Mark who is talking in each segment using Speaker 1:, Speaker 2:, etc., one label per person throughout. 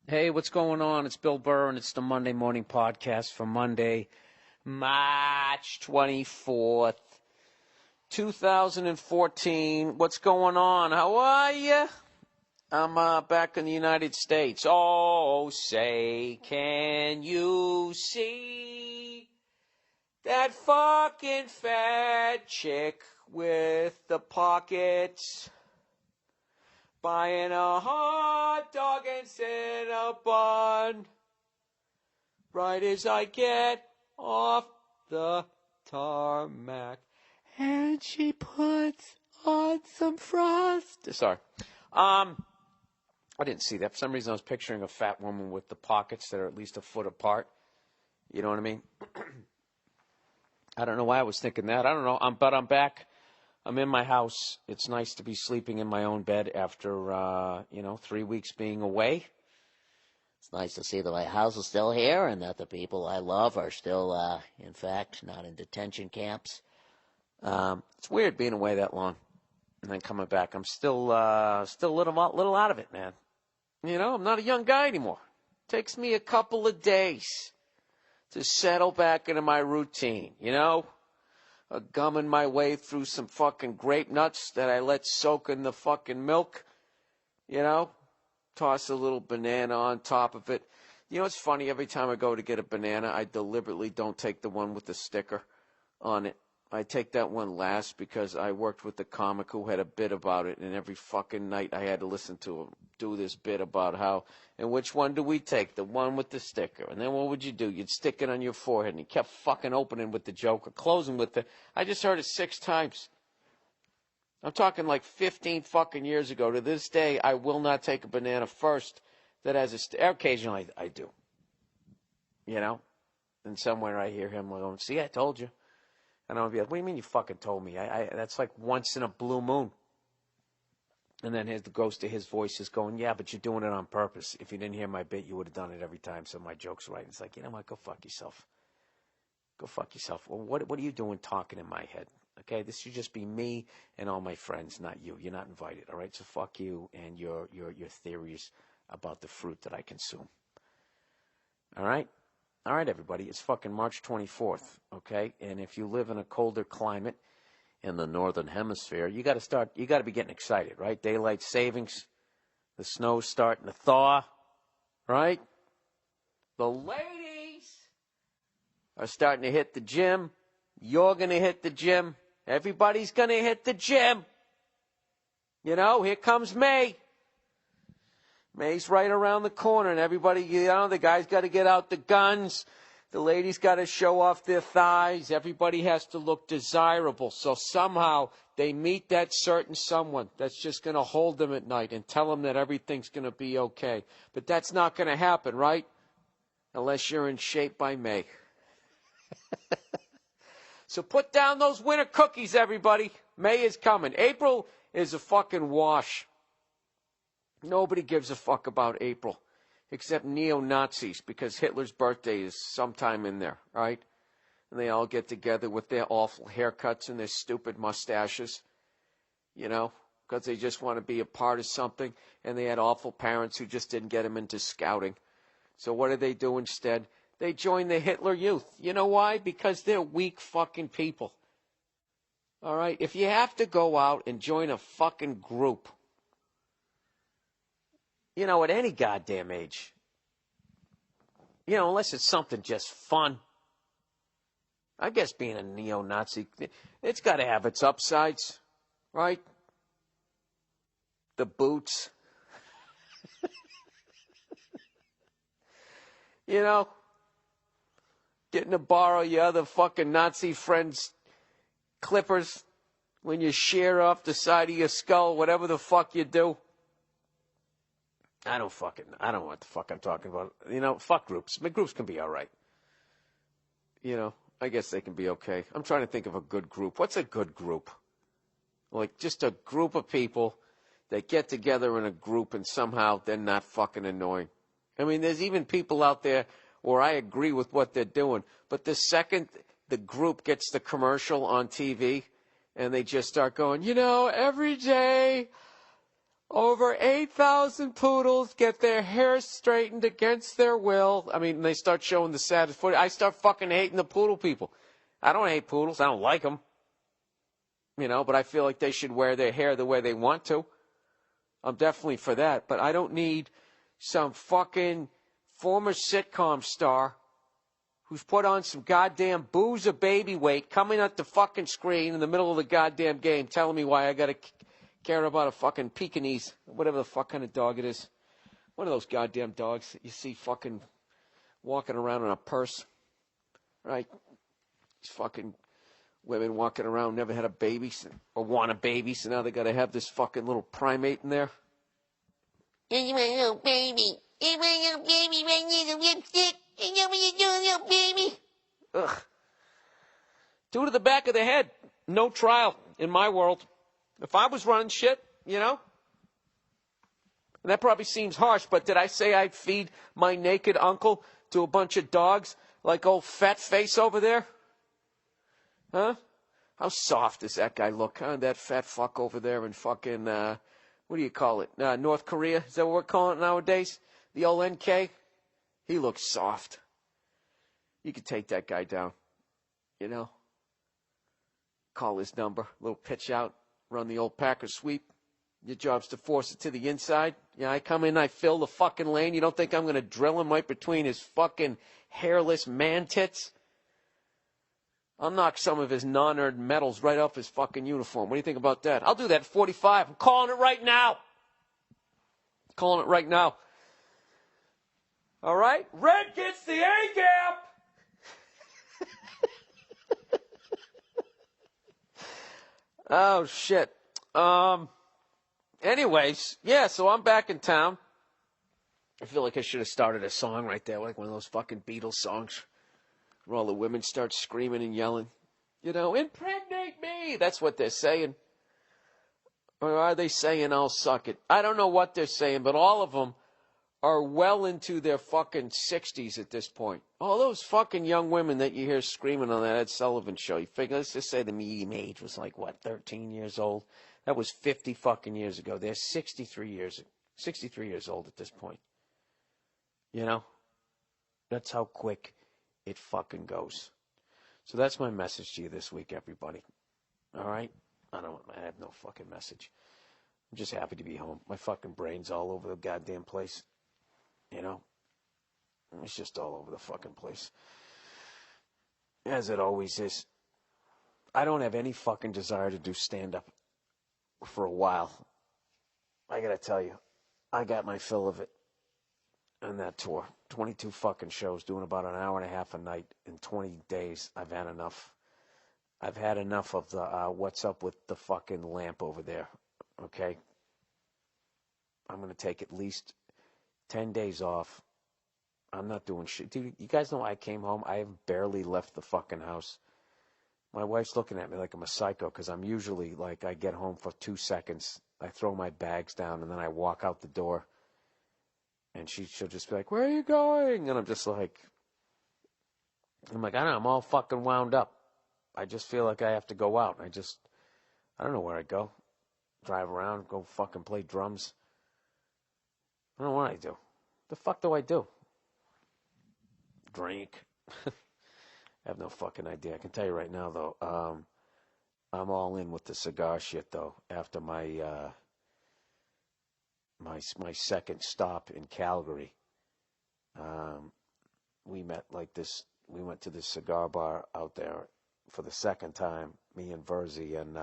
Speaker 1: Hey, what's going on? It's Bill Burr, and it's the Monday Morning Podcast for Monday, March 24th, 2014. What's going on? How are you? I'm back in the United States. Oh, say, can you see that fucking fat chick with the pockets? Buying a hot dog and Cinnabon right as I get off the tarmac. And she puts on some frost. Sorry. I didn't see that. For some reason I was picturing a fat woman with the pockets that are at least a foot apart. You know what I mean? I don't know why I was thinking that. I don't know. But I'm back. I'm in my house. It's nice to be sleeping in my own bed after, 3 weeks being away.
Speaker 2: It's nice to see that my house is still here and that the people I love are still, in fact, not in detention camps.
Speaker 1: It's weird being away that long and then coming back. I'm still a little out of it, man. You know, I'm not a young guy anymore. It takes me a couple of days to settle back into my routine, you know? Gumming my way through some fucking grape nuts that I let soak in the fucking milk, you know? Toss a little banana on top of it. You know, it's funny, every time I go to get a banana, I deliberately don't take the one with the sticker on it. I take that one last because I worked with a comic who had a bit about it, and every fucking night I had to listen to him do this bit about how, and which one do we take? The one with the sticker. And then what would you do? You'd stick it on your forehead, and he kept fucking opening with the joke or closing with the, I just heard it 6 times. I'm talking like 15 fucking years ago. To this day, I will not take a banana first that has a occasionally I do. You know? And somewhere I hear him going, see, I told you. And I'll be like, what do you mean you fucking told me? That's like once in a blue moon. And then the ghost of his voice is going, yeah, but you're doing it on purpose. If you didn't hear my bit, you would have done it every time, so my joke's right. And it's like, you know what, go fuck yourself. Go fuck yourself. Well, what are you doing talking in my head? Okay, this should just be me and all my friends, not you. You're not invited, all right? So fuck you and your theories about the fruit that I consume. All right? All right, everybody, it's fucking March 24th, okay? And if you live in a colder climate in the northern hemisphere, you got to be getting excited, right? Daylight savings, the snow's starting to thaw, right? The ladies are starting to hit the gym. You're going to hit the gym. Everybody's going to hit the gym. You know, here comes May. May's right around the corner, and everybody, you know, the guys got to get out the guns. The ladies got to show off their thighs. Everybody has to look desirable. So somehow they meet that certain someone that's just going to hold them at night and tell them that everything's going to be okay. But that's not going to happen, right? Unless you're in shape by May. So put down those winter cookies, everybody. May is coming. April is a fucking wash. Nobody gives a fuck about April except neo-Nazis because Hitler's birthday is sometime in there, right? And they all get together with their awful haircuts and their stupid mustaches, you know, because they just want to be a part of something. And they had awful parents who just didn't get them into scouting. So what do they do instead? They join the Hitler Youth. You know why? Because they're weak fucking people. All right? If you have to go out and join a fucking group, you know, at any goddamn age, you know, unless it's something just fun. I guess being a neo-Nazi, it's got to have its upsides, right? The boots. You know, getting to borrow your other fucking Nazi friend's clippers when you shear off the side of your skull, whatever the fuck you do. I don't know what the fuck I'm talking about. You know, fuck groups. My groups can be all right. You know, I guess they can be okay. I'm trying to think of a good group. What's a good group? Like just a group of people that get together in a group and somehow they're not fucking annoying. I mean, there's even people out there where I agree with what they're doing. But the second the group gets the commercial on TV and they just start going, you know, every day Over 8,000 poodles get their hair straightened against their will. I mean, they start showing the saddest footage. I start fucking hating the poodle people. I don't hate poodles. I don't like them. You know, but I feel like they should wear their hair the way they want to. I'm definitely for that. But I don't need some fucking former sitcom star who's put on some goddamn booze or baby weight coming at the fucking screen in the middle of the goddamn game telling me why I got to care about a fucking Pekingese, whatever the fuck kind of dog it is. One of those goddamn dogs that you see fucking walking around in a purse, right? These fucking women walking around, never had a baby or want a baby, so now they got to have this fucking little primate in there.
Speaker 2: You want a little baby. You want a little baby right near the lipstick. You know what you do, little baby?
Speaker 1: Ugh. Two to the back of the head. No trial in my world. If I was running shit, you know, and that probably seems harsh, but did I say I'd feed my naked uncle to a bunch of dogs like old fat face over there? Huh? How soft does that guy look, huh? That fat fuck over there in fucking, what do you call it? North Korea? Is that what we're calling it nowadays? The old NK? He looks soft. You could take that guy down, you know? Call his number, little pitch out. Run the old Packer sweep. Your job's to force it to the inside. Yeah, I come in, I fill the fucking lane. You don't think I'm going to drill him right between his fucking hairless man tits? I'll knock some of his non-earned medals right off his fucking uniform. What do you think about that? I'll do that at 45. I'm calling it right now. Calling it right now. All right? Red gets the A-gap. Oh, shit. Anyways, yeah, so I'm back in town. I feel like I should have started a song right there, like one of those fucking Beatles songs where all the women start screaming and yelling. You know, impregnate me. That's what they're saying. Or are they saying, I'll suck it? I don't know what they're saying, but all of them are well into their fucking 60s at this point. All those fucking young women that you hear screaming on that Ed Sullivan show. You figure, let's just say the median age was like, what, 13 years old? That was 50 fucking years ago. They're 63 years old at this point. You know? That's how quick it fucking goes. So that's my message to you this week, everybody. All right? I have no fucking message. I'm just happy to be home. My fucking brain's all over the goddamn place. You know? It's just all over the fucking place. As it always is. I don't have any fucking desire to do stand-up for a while. I gotta tell you, I got my fill of it on that tour. 22 fucking shows, doing about an hour and a half a night in 20 days. I've had enough. I've had enough of the what's up with the fucking lamp over there. Okay? I'm gonna take at least 10 days off. I'm not doing shit. Dude, you guys know I came home. I have barely left the fucking house. My wife's looking at me like I'm a psycho because I'm usually like I get home for 2 seconds. I throw my bags down and then I walk out the door. And she'll just be like, where are you going? And I'm like, I don't know. I'm all fucking wound up. I just feel like I have to go out. I don't know where I go. Drive around, go fucking play drums. I don't know what I do. The fuck do I do? Drink. I have no fucking idea. I can tell you right now, though, I'm all in with the cigar shit, though, after my my second stop in Calgary. We met like this. We went to this cigar bar out there for the second time, me and Verzi, and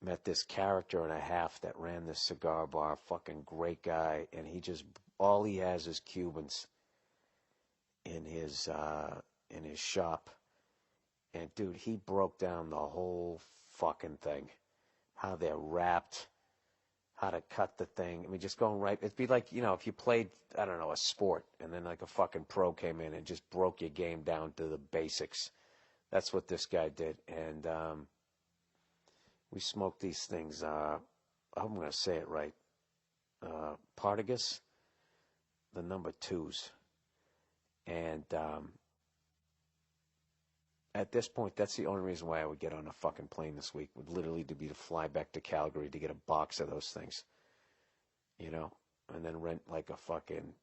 Speaker 1: met this character and a half that ran this cigar bar. Fucking great guy, and all he has is Cubans in his shop. And dude, he broke down the whole fucking thing, how they're wrapped, how to cut the thing. I mean, just going right. It'd be like, you know, if you played, I don't know, a sport, and then like a fucking pro came in and just broke your game down to the basics. That's what this guy did. And we smoked these things. I'm going to say it right. Partagas, the number 2s. And at this point, that's the only reason why I would get on a fucking plane this week, would literally to be to fly back to Calgary to get a box of those things, and then rent like a fucking,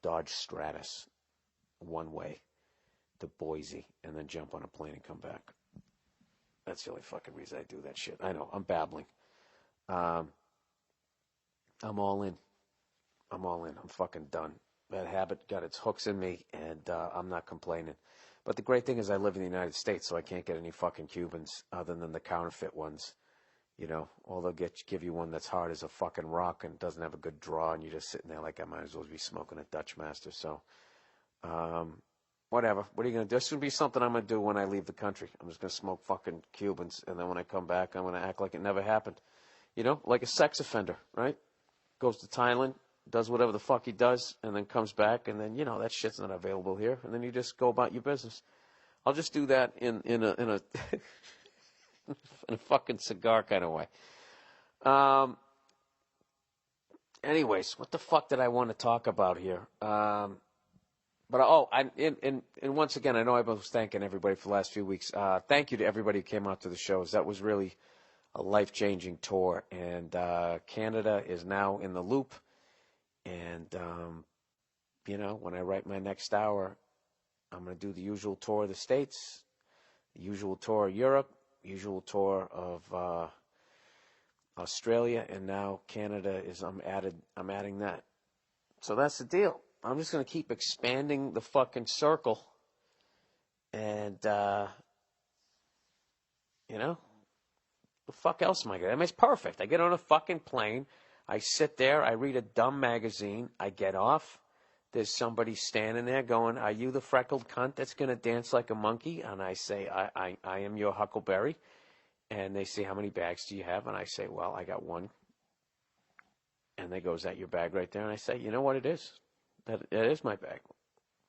Speaker 1: Dodge Stratus one way to Boise and then jump on a plane and come back. That's the only fucking reason I do that shit. I know, I'm babbling. I'm all in. I'm fucking done. That habit got its hooks in me, and I'm not complaining. But the great thing is I live in the United States, so I can't get any fucking Cubans other than the counterfeit ones. Or they'll give you one that's hard as a fucking rock and doesn't have a good draw, and you're just sitting there like I might as well be smoking a Dutch Master. So, whatever. What are you going to do? This would be something I'm going to do when I leave the country. I'm just going to smoke fucking Cubans, and then when I come back, I'm going to act like it never happened. Like a sex offender, right? Goes to Thailand, does whatever the fuck he does, and then comes back, and then, that shit's not available here, and then you just go about your business. I'll just do that in a in a fucking cigar kind of way. Anyways, what the fuck did I want to talk about here? And once again, I know I was thanking everybody for the last few weeks. Thank you to everybody who came out to the shows. That was really a life-changing tour, and Canada is now in the loop. And when I write my next hour, I'm going to do the usual tour of the States, the usual tour of Europe, usual tour of Australia, and now Canada is. I'm adding that. So that's the deal. I'm just going to keep expanding the fucking circle, and the fuck else am I going to? I mean, it's perfect. I get on a fucking plane. I sit there. I read a dumb magazine. I get off. There's somebody standing there going, "Are you the freckled cunt that's going to dance like a monkey?" And I say, I am your Huckleberry. And they say, "How many bags do you have?" And I say, "Well, I got one." And they go, "Is that your bag right there?" And I say, "You know what it is? That is my bag."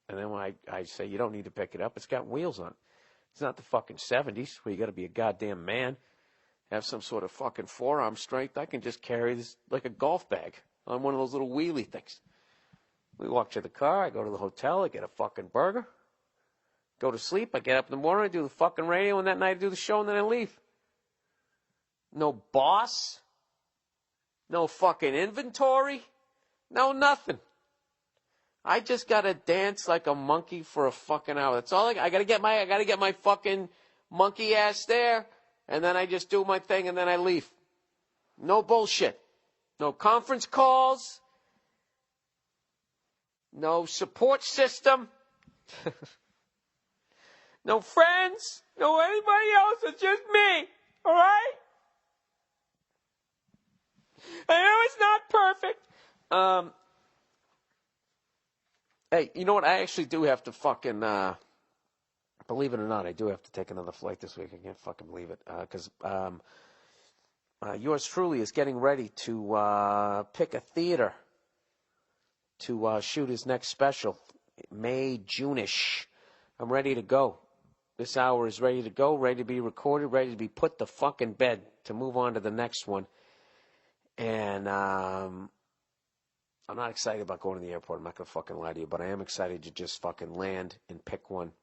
Speaker 1: And then when I say, "You don't need to pick it up. It's got wheels on it. It's not the fucking 70s where you got to be a goddamn man, have some sort of fucking forearm strength. I can just carry this like a golf bag on one of those little wheelie things." We walk to the car. I go to the hotel. I get a fucking burger. Go to sleep. I get up in the morning. I do the fucking radio. And that night I do the show. And then I leave. No boss. No fucking inventory. No nothing. I just got to dance like a monkey for a fucking hour. That's all I got to get my fucking monkey ass there. And then I just do my thing. And then I leave. No bullshit. No conference calls. No support system. No friends. No anybody else. It's just me. All right? I know it's not perfect. Hey, you know what? I actually do have to fucking, believe it or not, I do have to take another flight this week. I can't fucking believe it. Because yours truly is getting ready to pick a theater to shoot his next special, May, June-ish. I'm ready to go. This hour is ready to go, ready to be recorded, ready to be put to fucking bed to move on to the next one. And I'm not excited about going to the airport. I'm not going to fucking lie to you, but I am excited to just fucking land and pick one.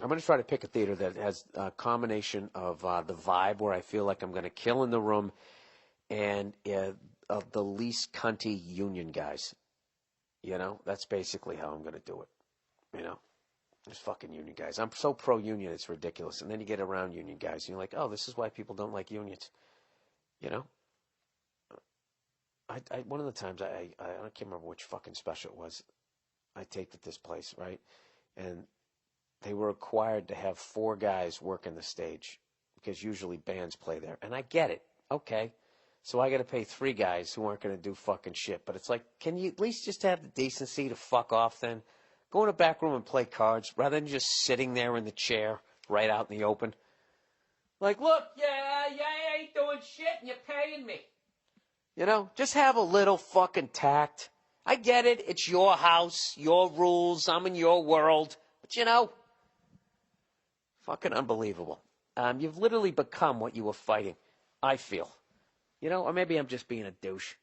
Speaker 1: I'm going to try to pick a theater that has a combination of the vibe where I feel like I'm going to kill in the room and of the least cunty union guys. That's basically how I'm going to do it. There's fucking union guys. I'm so pro-union, it's ridiculous. And then you get around union guys, and you're like, oh, this is why people don't like unions. One of the times, I can't remember which fucking special it was. I taped at this place, right? And they were required to have 4 guys working the stage because usually bands play there. And I get it. Okay. So I got to pay 3 guys who aren't going to do fucking shit. But it's like, can you at least just have the decency to fuck off then? Go in the back room and play cards rather than just sitting there in the chair right out in the open. Like, look, yeah, I ain't doing shit and you're paying me. Just have a little fucking tact. I get it. It's your house, your rules. I'm in your world. But, fucking unbelievable. You've literally become what you were fighting, I feel. Or maybe I'm just being a douche.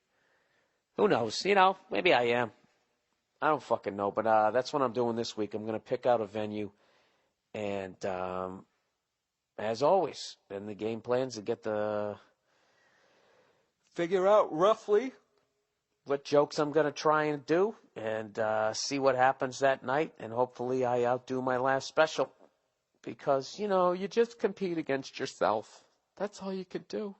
Speaker 1: Who knows? Maybe I am. I don't fucking know. But that's what I'm doing this week. I'm going to pick out a venue. And as always, then the game plans to get the figure out roughly what jokes I'm going to try and do and see what happens that night. And hopefully I outdo my last special because, you just compete against yourself. That's all you could do.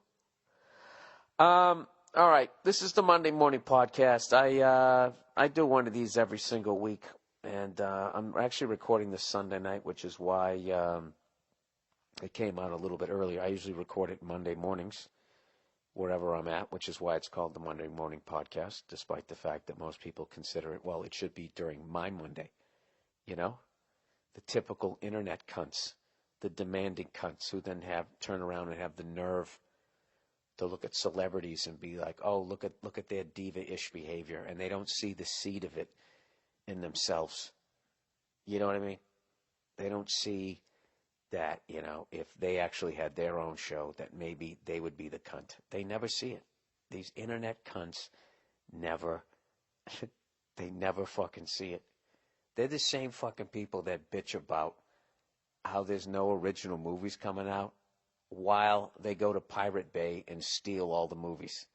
Speaker 1: All right. This is the Monday Morning Podcast. I do one of these every single week. And I'm actually recording this Sunday night, which is why it came out a little bit earlier. I usually record it Monday mornings, wherever I'm at, which is why it's called the Monday Morning Podcast, despite the fact that most people consider it, well, it should be during my Monday. The typical internet cunts, the demanding cunts who then turn around and have the nerve to look at celebrities and be like, oh, look at their diva-ish behavior, and they don't see the seed of it in themselves. You know what I mean? They don't see that, if they actually had their own show, that maybe they would be the cunt. They never see it. These internet cunts they never fucking see it. They're the same fucking people that bitch about how there's no original movies coming out while they go to Pirate Bay and steal all the movies.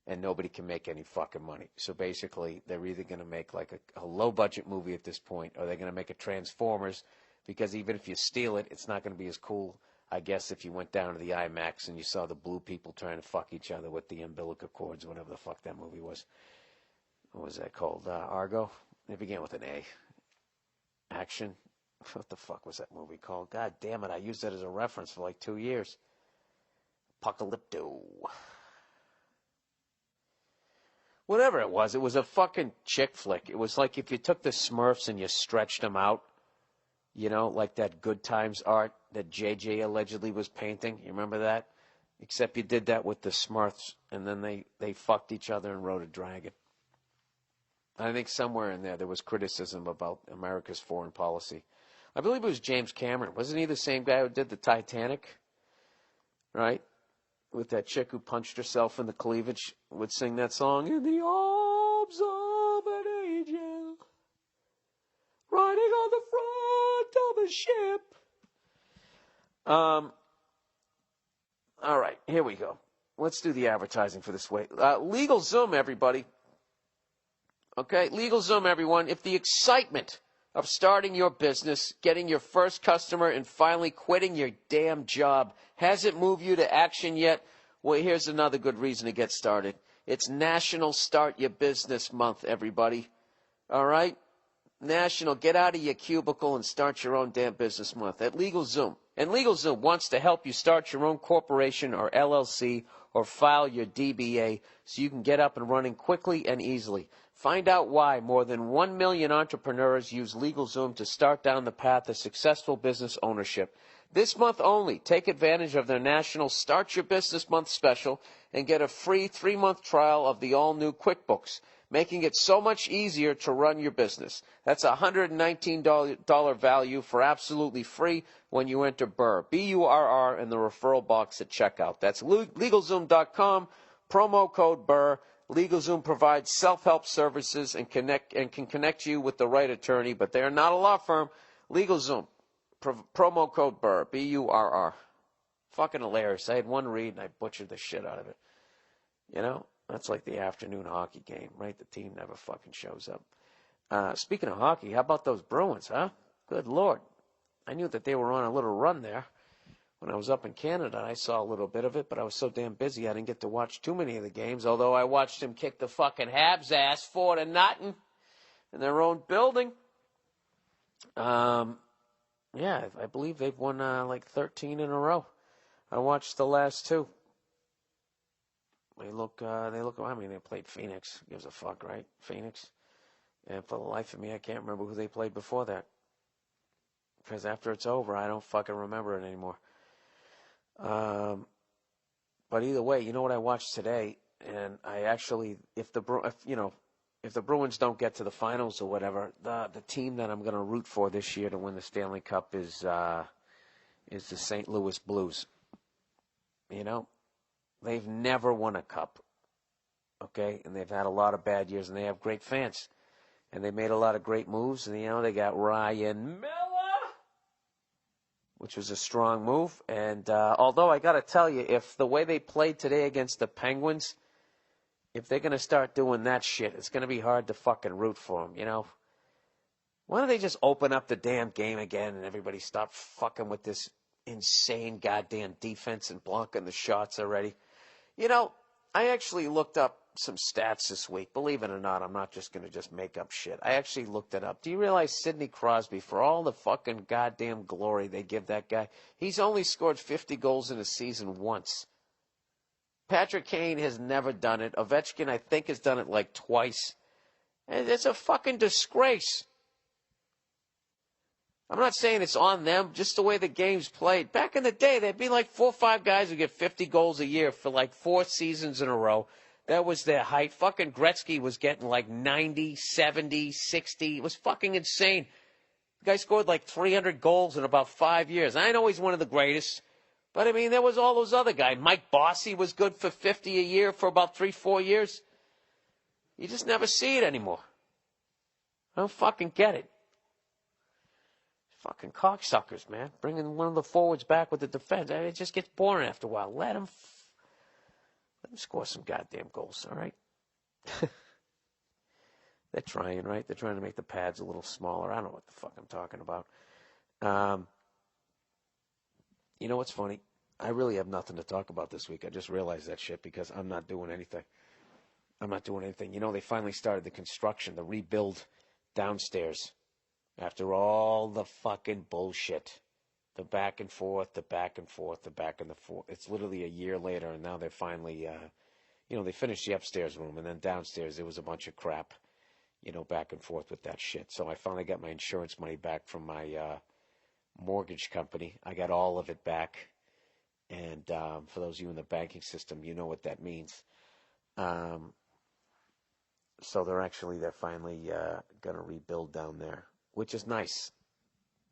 Speaker 1: And nobody can make any fucking money. So basically, they're either going to make like a low-budget movie at this point, or they're going to make a Transformers, because even if you steal it, it's not going to be as cool, I guess, if you went down to the IMAX and you saw the blue people trying to fuck each other with the umbilical cords, whatever the fuck that movie was. What was that called? Argo? It began with an A. Action? What the fuck was that movie called? God damn it, I used that as a reference for like 2 years. Apocalypto. Whatever it was a fucking chick flick. It was like if you took the Smurfs and you stretched them out, like that Good Times art that JJ allegedly was painting. You remember that? Except you did that with the Smurfs, and then they fucked each other and rode a dragon. I think somewhere in there was criticism about America's foreign policy. I believe it was James Cameron. Wasn't he the same guy who did the Titanic? Right? With that chick who punched herself in the cleavage, would sing that song, in the arms of an angel, riding on the front of a ship. All right, here we go. Let's do the advertising for this way. LegalZoom, everybody. Okay, LegalZoom, everyone. If the excitement of starting your business, getting your first customer, and finally quitting your damn job hasn't moved you to action yet, well, here's another good reason to get started. It's National Start Your Business Month, everybody. All right? National, get out of your cubicle and start your own damn business month at LegalZoom. And LegalZoom wants to help you start your own corporation or LLC or file your DBA so you can get up and running quickly and easily. Find out why more than 1 million entrepreneurs use LegalZoom to start down the path of successful business ownership. This month only, take advantage of their National Start Your Business Month special and get a free 3-month trial of the all-new QuickBooks, making it so much easier to run your business. That's a $119 value for absolutely free when you enter Burr, B-U-R-R, in the referral box at checkout. That's LegalZoom.com, promo code Burr. LegalZoom provides self-help services and can connect you with the right attorney, but they are not a law firm. LegalZoom, promo code Burr, B-U-R-R. Fucking hilarious. I had one read and I butchered the shit out of it. That's like the afternoon hockey game, right? The team never fucking shows up. Speaking of hockey, how about those Bruins, huh? Good Lord. I knew that they were on a little run there. When I was up in Canada, I saw a little bit of it, but I was so damn busy I didn't get to watch too many of the games, although I watched him kick the fucking Habs' ass 4-0 in their own building. Yeah, I believe they've won like 13 in a row. I watched the last 2. They look, I mean, they played Phoenix. Gives a fuck, right? Phoenix. And for the life of me, I can't remember who they played before that. Because after it's over, I don't fucking remember it anymore. But either way, you know what I watched today? And I actually, if the Bruins don't get to the finals or whatever, the team that I'm going to root for this year to win the Stanley Cup is the St. Louis Blues. They've never won a cup, okay? And they've had a lot of bad years, and they have great fans. And they made a lot of great moves, and, they got Ryan Miller. which was a strong move. And although I got to tell you, if the way they played today against the Penguins, if they're going to start doing that shit, it's going to be hard to fucking root for them, you know? Why don't they just open up the damn game again and everybody stop fucking with this insane goddamn defense and blocking the shots already? You know, I actually looked up some stats this week. Believe it or not, I'm not just going to just make up shit. I actually looked it up. Do you realize Sidney Crosby, for all the fucking goddamn glory they give that guy, he's only scored 50 goals in a season once. Patrick Kane has never done it. Ovechkin, I think, has done it like twice. And it's a fucking disgrace. I'm not saying it's on them, just the way the game's played. Back in the day, there'd be like 4 or 5 guys who get 50 goals a year for like 4 seasons in a row. That was their height. Fucking Gretzky was getting like 90, 70, 60. It was fucking insane. The guy scored like 300 goals in about 5 years. I know he's one of the greatest. But, I mean, there was all those other guys. Mike Bossy was good for 50 a year for about 3, 4 years. You just never see it anymore. I don't fucking get it. Fucking cocksuckers, man. Bringing one of the forwards back with the defense. It just gets boring after a while. Let them score some goddamn goals, all right? They're trying, right? They're trying to make the pads a little smaller. I don't know what the fuck I'm talking about. You know what's funny? I really have nothing to talk about this week. I just realized that shit because I'm not doing anything. You know, they finally started the construction, the rebuild downstairs. After all the fucking bullshit, the back and forth. It's literally a year later, and now they're finally, they finished the upstairs room, and then downstairs there was a bunch of crap, back and forth with that shit. So I finally got my insurance money back from my mortgage company. I got all of it back, and for those of you in the banking system, you know what that means. So they're finally going to rebuild down there, which is nice.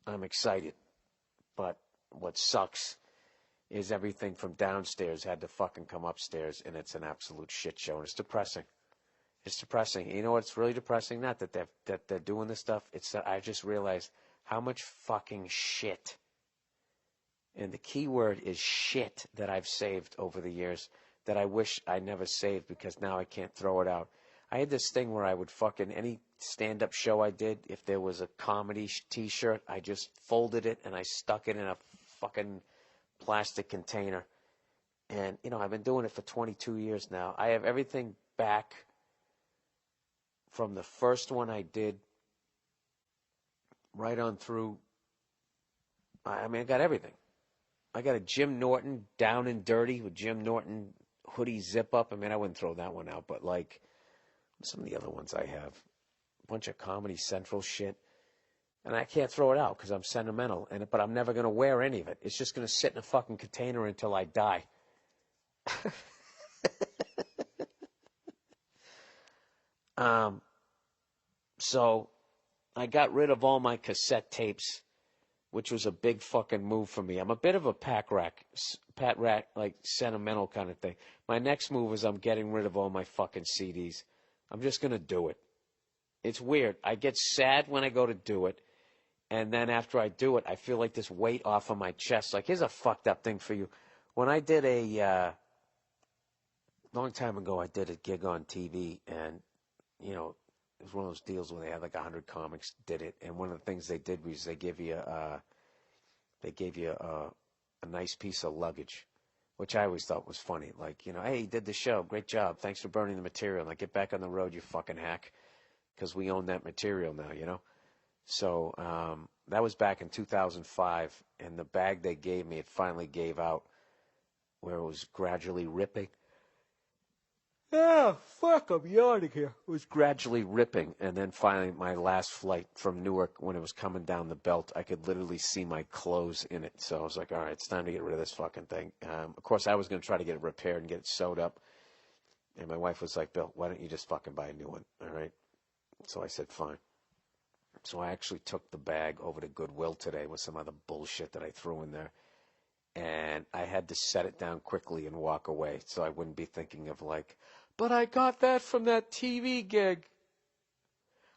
Speaker 1: I'm excited. But what sucks is everything from downstairs had to fucking come upstairs, and it's an absolute shit show, and it's depressing. It's depressing. You know what's really depressing? Not that they're doing this stuff. It's that I just realized how much fucking shit, and the key word is shit, that I've saved over the years that I wish I never saved because now I can't throw it out. I had this thing where I would fucking, any stand-up show I did, if there was a comedy T-shirt, I just folded it and I stuck it in a fucking plastic container. And, I've been doing it for 22 years now. I have everything back from the first one I did right on through. I got everything. I got a Jim Norton Down and Dirty with Jim Norton hoodie zip up. I wouldn't throw that one out, but like some of the other ones I have. A bunch of Comedy Central shit. And I can't throw it out because I'm sentimental. But I'm never going to wear any of it. It's just going to sit in a fucking container until I die. So I got rid of all my cassette tapes, which was a big fucking move for me. I'm a bit of a Pat Rat, like sentimental kind of thing. My next move is I'm getting rid of all my fucking CDs. I'm just going to do it. It's weird. I get sad when I go to do it. And then after I do it, I feel like this weight off of my chest. Like, here's a fucked up thing for you. When I did long time ago, I did a gig on TV, and, it was one of those deals where they had like 100 comics did it. And one of the things they did was they gave you a nice piece of luggage, which I always thought was funny. Like, hey, you did the show. Great job. Thanks for burning the material. Like, get back on the road, you fucking hack, because we own that material now, So that was back in 2005, and the bag they gave me, it finally gave out where it was gradually ripping. Oh, fuck, I'm yawning here. It was gradually ripping, and then finally my last flight from Newark, when it was coming down the belt, I could literally see my clothes in it. So I was like, all right, it's time to get rid of this fucking thing. Of course, I was going to try to get it repaired and get it sewed up. And my wife was like, Bill, why don't you just fucking buy a new one, all right? So I said, fine. So I actually took the bag over to Goodwill today with some other bullshit that I threw in there. And I had to set it down quickly and walk away so I wouldn't be thinking of like, but I got that from that TV gig.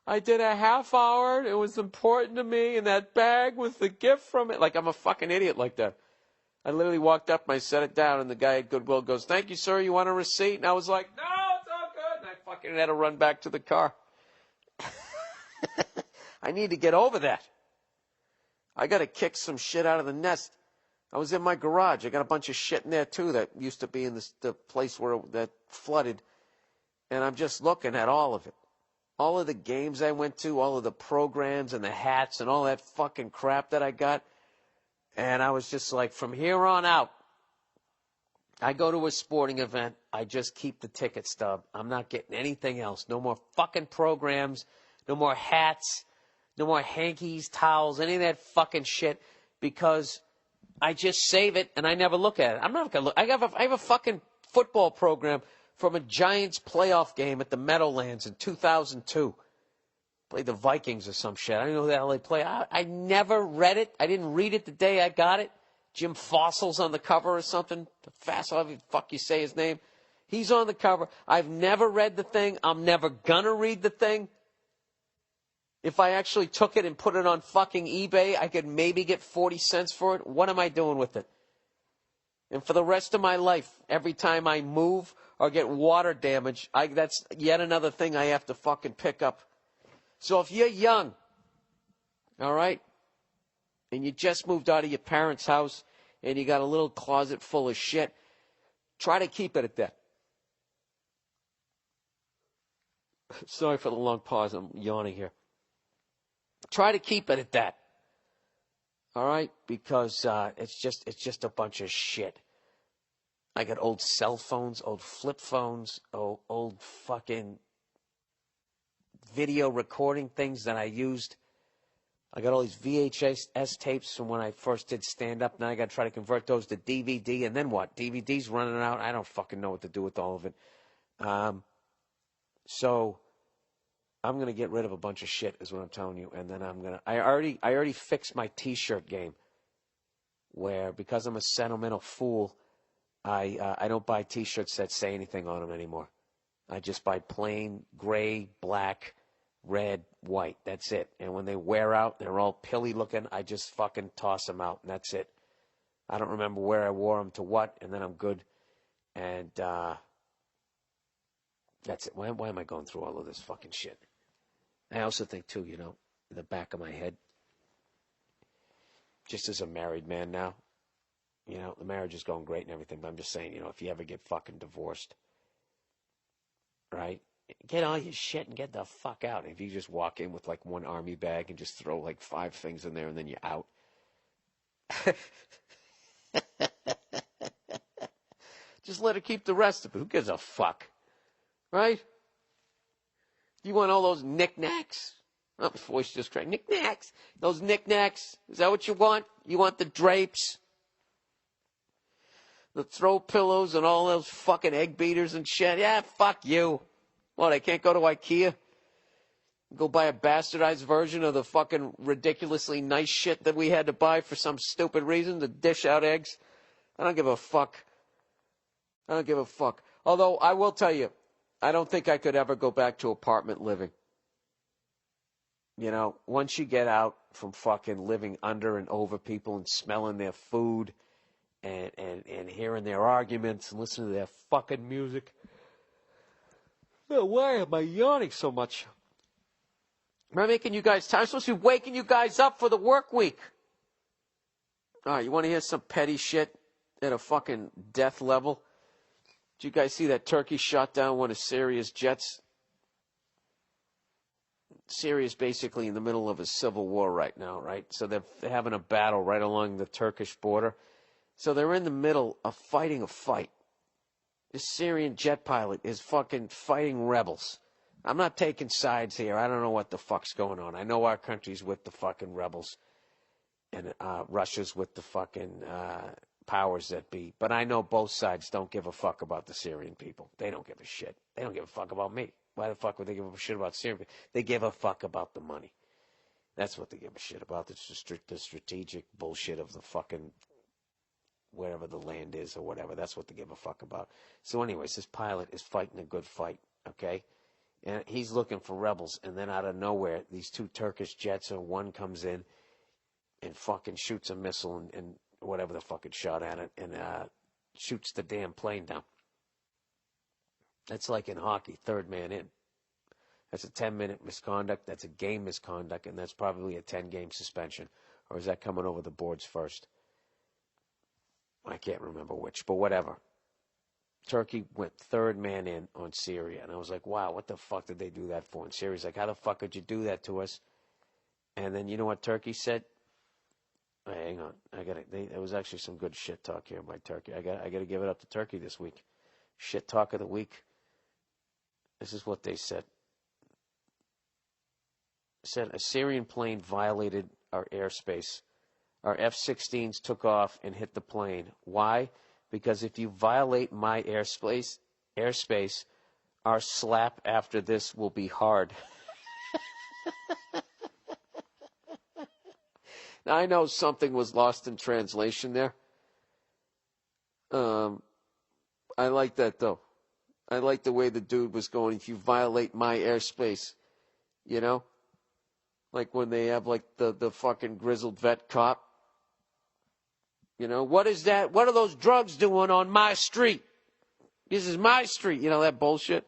Speaker 1: I did a half hour. It was important to me. And that bag was the gift from it. Like I'm a fucking idiot like that. I literally walked up and I set it down. And the guy at Goodwill goes, "Thank you, sir. You want a receipt?" And I was like, "No, it's all good." And I fucking had to run back to the car. I need to get over that. I got to kick some shit out of the nest. I was in my garage. I got a bunch of shit in there, too, that used to be in the place where that flooded. And I'm just looking at all of it. All of the games I went to, all of the programs and the hats and all that fucking crap that I got. And I was just like, from here on out, I go to a sporting event, I just keep the ticket stub. I'm not getting anything else. No more fucking programs, no more hats, no more hankies, towels, any of that fucking shit, because I just save it and I never look at it. I'm not going to look. I have a fucking football program from a Giants playoff game at the Meadowlands in 2002. Played the Vikings or some shit. I don't know who the hell they play. I never read it. I didn't read it the day I got it. Jim Fossil's on the cover or something. However the fuck you say his name. He's on the cover. I've never read the thing. I'm never gonna read the thing. If I actually took it and put it on fucking eBay, I could maybe get 40 cents for it. What am I doing with it? And for the rest of my life, every time I move or get water damage, that's yet another thing I have to fucking pick up. So if you're young, all right, and you just moved out of your parents' house and you got a little closet full of shit, try to keep it at that. Sorry for the long pause. I'm yawning here. Try to keep it at that. All right? Because it's just a bunch of shit. I got old cell phones, old flip phones, old fucking video recording things that I used. I got all these VHS tapes from when I first did stand-up. Now I got to try to convert those to DVD. And then what? DVD's running out. I don't fucking know what to do with all of it. So I'm going to get rid of a bunch of shit is what I'm telling you. And then I already fixed my T-shirt game where because I'm a sentimental fool, I don't buy T-shirts that say anything on them anymore. I just buy plain gray, black, red, white. That's it. And when they wear out, they're all pilly looking. I just fucking toss them out, and that's it. I don't remember where I wore them to what, and then I'm good. And that's it. Why am I going through all of this fucking shit? I also think, too, in the back of my head, just as a married man now, the marriage is going great and everything, but I'm just saying, if you ever get fucking divorced, right? Get all your shit and get the fuck out. If you just walk in with like one army bag and just throw like 5 things in there and then you're out. Just let her keep the rest of it. Who gives a fuck? Right? You want all those knickknacks? Oh, my voice just cracked. Knickknacks. Those knickknacks. Is that what you want? You want the drapes? The throw pillows and all those fucking egg beaters and shit? Yeah, fuck you. What, I can't go to IKEA? Go buy a bastardized version of the fucking ridiculously nice shit that we had to buy for some stupid reason to dish out eggs? I don't give a fuck. I don't give a fuck. Although, I will tell you, I don't think I could ever go back to apartment living. Once you get out from fucking living under and over people and smelling their food and hearing their arguments and listening to their fucking music. Why am I yawning so much? Am I making you guys tired? I'm supposed to be waking you guys up for the work week. All right, you want to hear some petty shit at a fucking death level? Did you guys see that Turkey shot down one of Syria's jets? Syria's basically in the middle of a civil war right now, right? So they're having a battle right along the Turkish border. So they're in the middle of fighting a fight. This Syrian jet pilot is fucking fighting rebels. I'm not taking sides here. I don't know what the fuck's going on. I know our country's with the fucking rebels. And Russia's with the fucking powers that be. But I know both sides don't give a fuck about the Syrian people. They don't give a shit. They don't give a fuck about me. Why the fuck would they give a shit about Syrian people? They give a fuck about the money. That's what they give a shit about. It's just the strategic bullshit of the fucking wherever the land is or whatever. That's what they give a fuck about. So anyways, this pilot is fighting a good fight, okay? And he's looking for rebels. And then out of nowhere, these two Turkish jets, or one comes in and fucking shoots a missile and whatever the fuck it shot at it, and shoots the damn plane down. That's like in hockey, third man in. That's a 10-minute misconduct. That's a game misconduct, and that's probably a 10-game suspension. Or is that coming over the boards first? I can't remember which, but whatever. Turkey went third man in on Syria, and I was like, wow, what the fuck did they do that for? And Syria's like, how the fuck could you do that to us? And then you know what Turkey said? Hey, hang on, there was actually some good shit talk here by Turkey. I got to give it up to Turkey this week. Shit talk of the week. This is what they said. Said a Syrian plane violated our airspace. Our F-16s took off and hit the plane. Why? Because if you violate my airspace, our slap after this will be hard. Now, I know something was lost in translation there. I like that, though. I like the way the dude was going, if you violate my airspace, you know? Like when they have, like, the fucking grizzled vet cop. You know, what is that? What are those drugs doing on my street? This is my street. You know, that bullshit.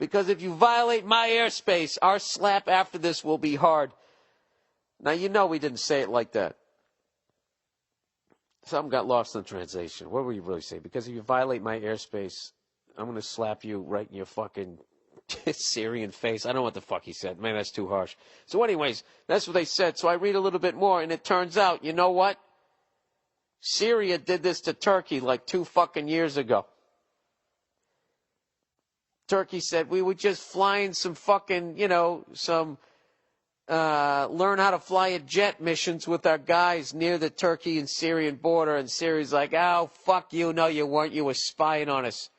Speaker 1: Because if you violate my airspace, our slap after this will be hard. Now, you know we didn't say it like that. Something got lost in translation. What were you really saying? Because if you violate my airspace, I'm going to slap you right in your fucking Syrian face. I don't know what the fuck he said. Man, that's too harsh. So anyways, that's what they said. So I read a little bit more, and it turns out, you know what? Syria did this to Turkey like 2 fucking years ago. Turkey said we were just flying some fucking, you know, some learn how to fly a jet missions with our guys near the Turkey and Syrian border. And Syria's like, oh, fuck you. No, you weren't. You were spying on us.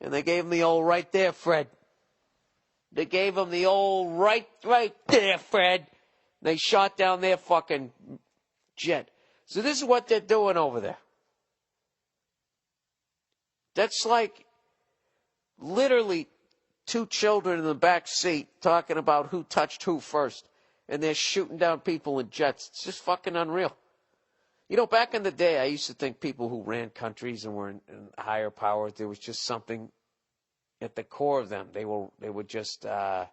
Speaker 1: And they gave him the old right there, Fred. They gave him the old right there, Fred. They shot down their fucking jet. So this is what they're doing over there. That's like literally 2 children in the back seat talking about who touched who first. And they're shooting down people in jets. It's just fucking unreal. You know, back in the day, I used to think people who ran countries and were in higher power, there was just something at the core of them. They were just, I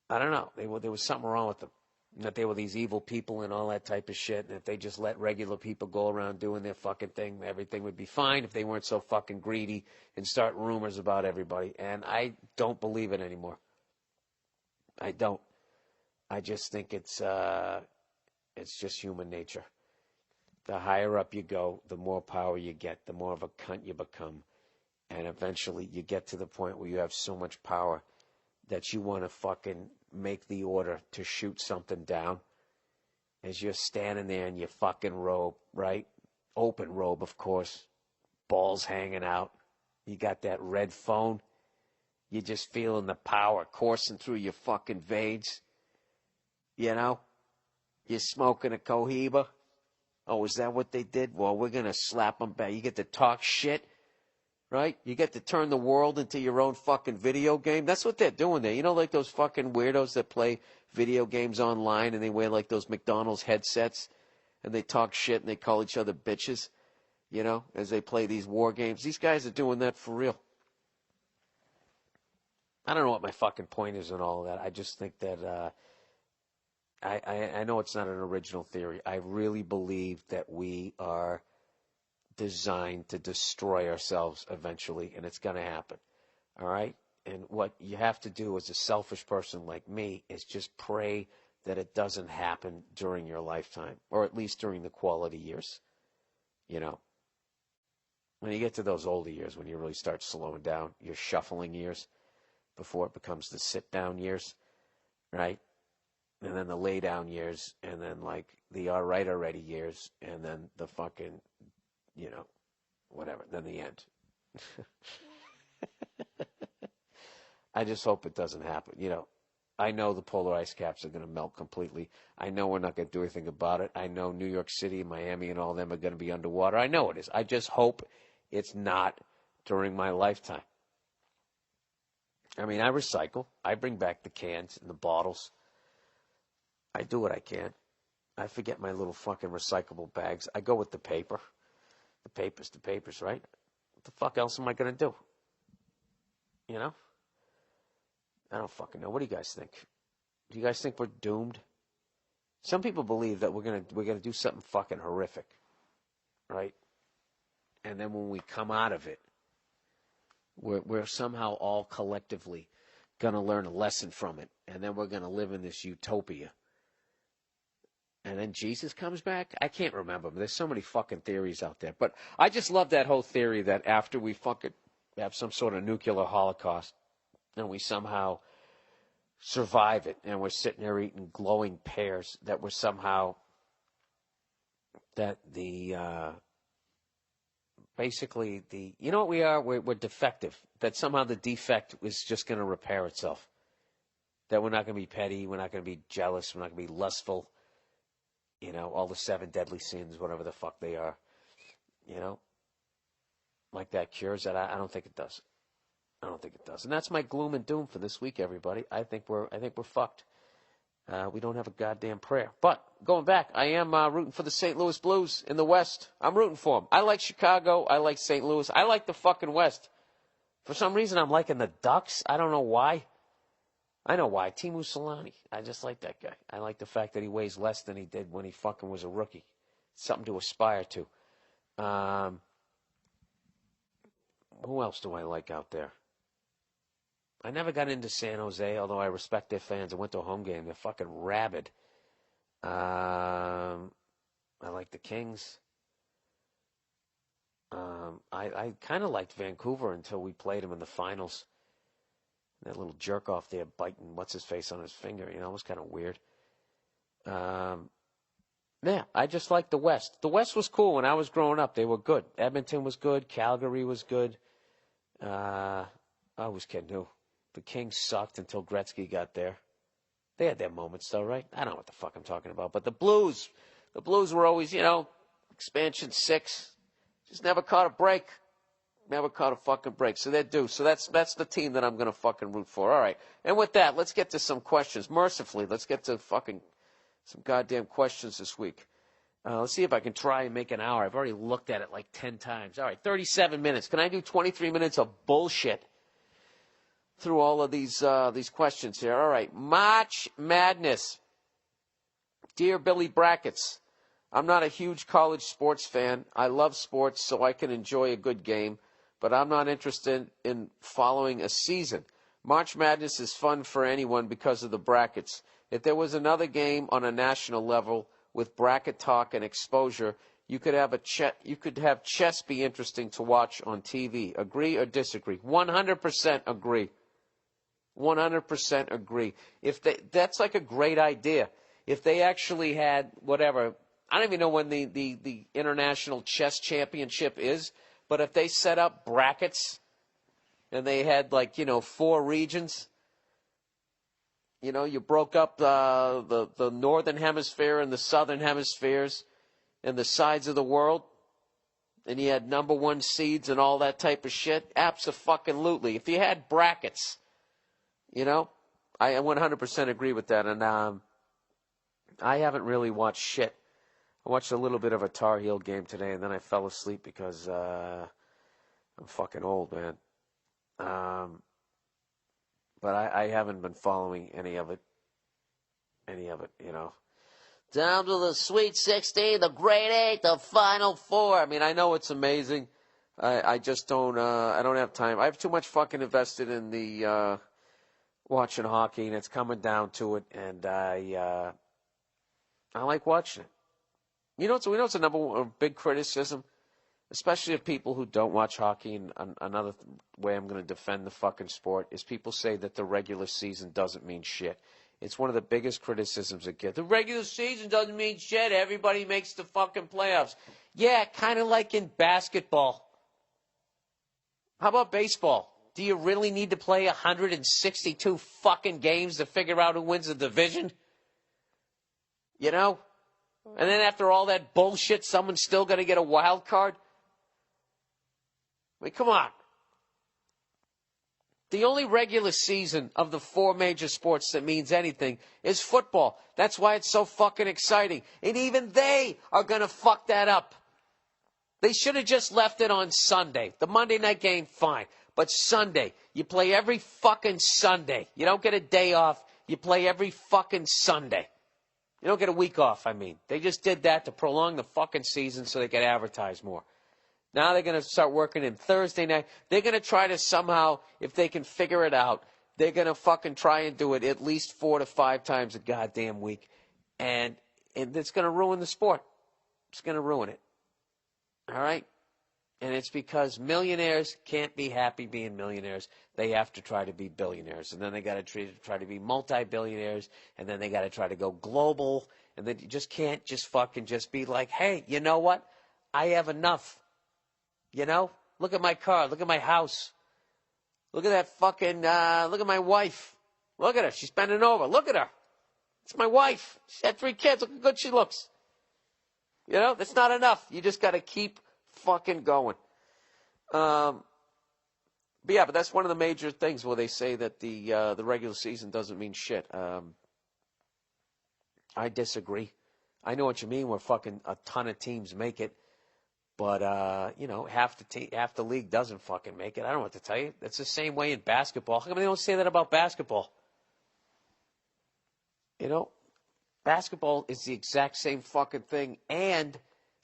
Speaker 1: don't know. There was something wrong with them. That they were these evil people and all that type of shit. And if they just let regular people go around doing their fucking thing, everything would be fine if they weren't so fucking greedy and start rumors about everybody. And I don't believe it anymore. I don't. I just think it's just human nature. The higher up you go, the more power you get, the more of a cunt you become. And eventually you get to the point where you have so much power that you want to fucking make the order to shoot something down as you're standing there in your fucking robe, right? Open robe, of course. Balls hanging out. You got that red phone. You're just feeling the power coursing through your fucking veins. You know? You're smoking a Cohiba. Oh, is that what they did? Well, we're going to slap them back. You get to talk shit. Right? You get to turn the world into your own fucking video game. That's what they're doing there. You know, like those fucking weirdos that play video games online and they wear like those McDonald's headsets and they talk shit and they call each other bitches, you know, as they play these war games. These guys are doing that for real. I don't know what my fucking point is in all of that. I just think that I know it's not an original theory. I really believe that we are designed to destroy ourselves eventually, and it's going to happen. All right? And what you have to do as a selfish person like me is just pray that it doesn't happen during your lifetime, or at least during the quality years. You know, when you get to those older years, when you really start slowing down, your shuffling years, before it becomes the sit-down years, right? And then the lay-down years, and then like the all right already years, and then the fucking, you know, whatever, then the end. I just hope it doesn't happen. You know, I know the polar ice caps are going to melt completely. I know we're not going to do anything about it. I know New York City, Miami, and all of them are going to be underwater. I know it is. I just hope it's not during my lifetime. I mean, I recycle. I bring back the cans and the bottles. I do what I can. I forget my little fucking recyclable bags. I go with the paper. The papers, right? What the fuck else am I going to do? You know? I don't fucking know. What do you guys think? Do you guys think we're doomed? Some people believe that we're gonna do something fucking horrific, right? And then when we come out of it, we're somehow all collectively gonna learn a lesson from it, and then we're gonna live in this utopia. And then Jesus comes back? I can't remember. There's so many fucking theories out there. But I just love that whole theory that after we fucking have some sort of nuclear holocaust and we somehow survive it and we're sitting there eating glowing pears, that we're somehow, that the, basically the, you know what we are? We're defective. That somehow the defect is just going to repair itself. That we're not going to be petty. We're not going to be jealous. We're not going to be lustful. You know, all the 7 deadly sins, whatever the fuck they are, you know, like that cures that. I don't think it does. I don't think it does. And that's my gloom and doom for this week, everybody. I think we're fucked. We don't have a goddamn prayer. But going back, I am rooting for the St. Louis Blues in the West. I'm rooting for them. I like Chicago. I like St. Louis. I like the fucking West. For some reason, I'm liking the Ducks. I don't know why. I know why. Timu Solani. I just like that guy. I like the fact that he weighs less than he did when he fucking was a rookie. Something to aspire to. Who else do I like out there? I never got into San Jose, although I respect their fans. I went to a home game. They're fucking rabid. I like the Kings. I kind of liked Vancouver until we played them in the finals. That little jerk off there biting what's-his-face on his finger, you know, it was kind of weird. Yeah, I just like the West. The West was cool when I was growing up. They were good. Edmonton was good. Calgary was good. I was kidding, who? The Kings sucked until Gretzky got there. They had their moments, though, right? I don't know what the fuck I'm talking about. But the Blues were always, you know, expansion 6. Just never caught a break. Never caught a fucking break. So they're due. So that's the team that I'm going to fucking root for. All right. And with that, let's get to some questions. Mercifully, let's get to fucking some goddamn questions this week. Let's see if I can try and make an hour. I've already looked at it like 10 times. All right, 37 minutes. Can I do 23 minutes of bullshit through all of these questions here? All right. March Madness. Dear Billy Brackets, I'm not a huge college sports fan. I love sports, so I can enjoy a good game, but I'm not interested in following a season. March Madness is fun for anyone because of the brackets. If there was another game on a national level with bracket talk and exposure, you could have chess be interesting to watch on TV. Agree or disagree? 100% agree. 100% agree. That's like a great idea. If they actually had whatever, I don't even know when the International Chess Championship is, but if they set up brackets and they had 4 regions, you broke up the northern hemisphere and the southern hemispheres and the sides of the world, and you had number 1 seeds and all that type of shit. Abso-fucking-lutely. If you had brackets, I 100% agree with that. And I haven't really watched shit. I watched a little bit of a Tar Heel game today, and then I fell asleep because I'm fucking old, man. But I haven't been following any of it, Down to the Sweet 16, the Great 8, the Final 4. I mean, I know it's amazing. I just don't, I don't have time. I have too much fucking invested in the watching hockey, and it's coming down to it, and I like watching it. We know it's a number one big criticism, especially of people who don't watch hockey. And another way I'm going to defend the fucking sport is people say that the regular season doesn't mean shit. It's one of the biggest criticisms that get. The regular season doesn't mean shit. Everybody makes the fucking playoffs. Yeah, kind of like in basketball. How about baseball? Do you really need to play 162 fucking games to figure out who wins the division? And then after all that bullshit, someone's still going to get a wild card? I mean, come on. The only regular season of the 4 major sports that means anything is football. That's why it's so fucking exciting. And even they are going to fuck that up. They should have just left it on Sunday. The Monday night game, fine. But Sunday, you play every fucking Sunday. You don't get a day off. You play every fucking Sunday. You don't get a week off, I mean. They just did that to prolong the fucking season so they could advertise more. Now they're going to start working in Thursday night. They're going to try to somehow, if they can figure it out, they're going to fucking try and do it at least 4 to 5 times a goddamn week. And it's going to ruin the sport. It's going to ruin it. All right? And it's because millionaires can't be happy being millionaires. They have to try to be billionaires. And then they got to try to be multi-billionaires. And then they got to try to go global. And then you just can't just fucking just be like, hey, you know what? I have enough. You know? Look at my car. Look at my house. Look at that fucking, look at my wife. Look at her. She's bending over. Look at her. It's my wife. She had 3 kids. Look how good she looks. You know? That's not enough. You just got to keep fucking going. But that's one of the major things where they say that the regular season doesn't mean shit. I disagree. I know what you mean where fucking a ton of teams make it. But, half the league doesn't fucking make it. I don't know what to tell you. It's the same way in basketball. How come they don't say that about basketball? You know, basketball is the exact same fucking thing. And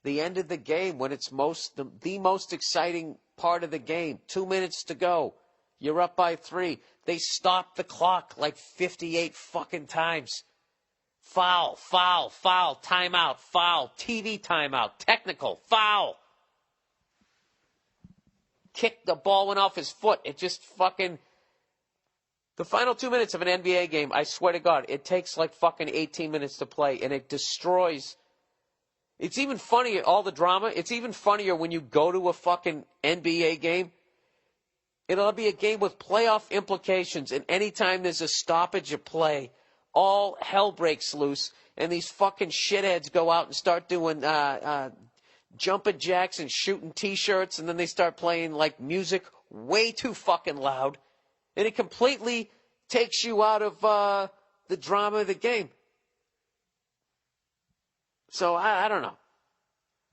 Speaker 1: the end of the game, when it's the most exciting part of the game, 2 minutes to go, you're up by 3. They stop the clock like 58 fucking times. Foul, foul, foul, timeout, foul, TV timeout, technical, foul. Kick, the ball went off his foot. It just fucking... The final 2 minutes of an NBA game, I swear to God, it takes like fucking 18 minutes to play, and it destroys... It's even funnier, all the drama, it's even funnier when you go to a fucking NBA game. It'll be a game with playoff implications, and anytime there's a stoppage of play, all hell breaks loose, and these fucking shitheads go out and start doing jumping jacks and shooting T-shirts, and then they start playing like music way too fucking loud, and it completely takes you out of the drama of the game. So I don't know.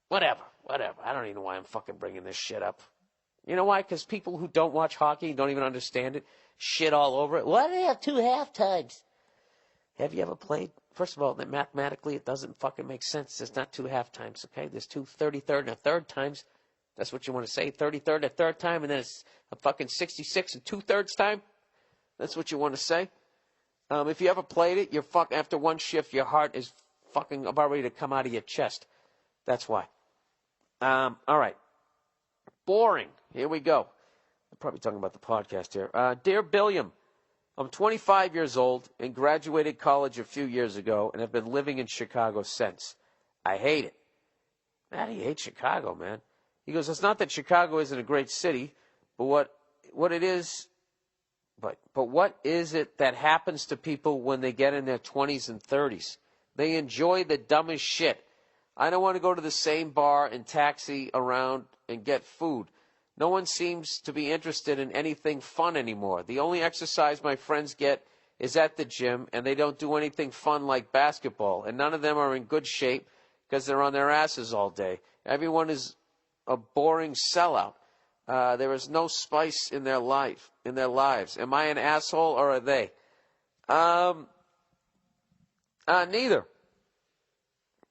Speaker 1: Whatever. I don't even know why I'm fucking bringing this shit up. You know why? Because people who don't watch hockey and don't even understand it shit all over it. Why do they have 2 halftimes? Have you ever played? First of all, mathematically, it doesn't fucking make sense. There's not 2 halftimes, okay? There's 2 33rd and a third times. That's what you want to say, 33rd and a third time, and then it's a fucking 66 and 2/3 time. That's what you want to say. If you ever played it, after one shift, your heart is fucking about ready to come out of your chest. That's why. All right. Boring. Here we go. I'm probably talking about the podcast here. Dear Billiam, I'm 25 years old and graduated college a few years ago and have been living in Chicago since. I hate it. Man, he hates Chicago, man. He goes, it's not that Chicago isn't a great city, but what it is, but what is it that happens to people when they get in their 20s and 30s? They enjoy the dumbest shit. I don't want to go to the same bar and taxi around and get food. No one seems to be interested in anything fun anymore. The only exercise my friends get is at the gym, and they don't do anything fun like basketball. And none of them are in good shape because they're on their asses all day. Everyone is a boring sellout. There is no spice in their lives. Am I an asshole or are they? Neither.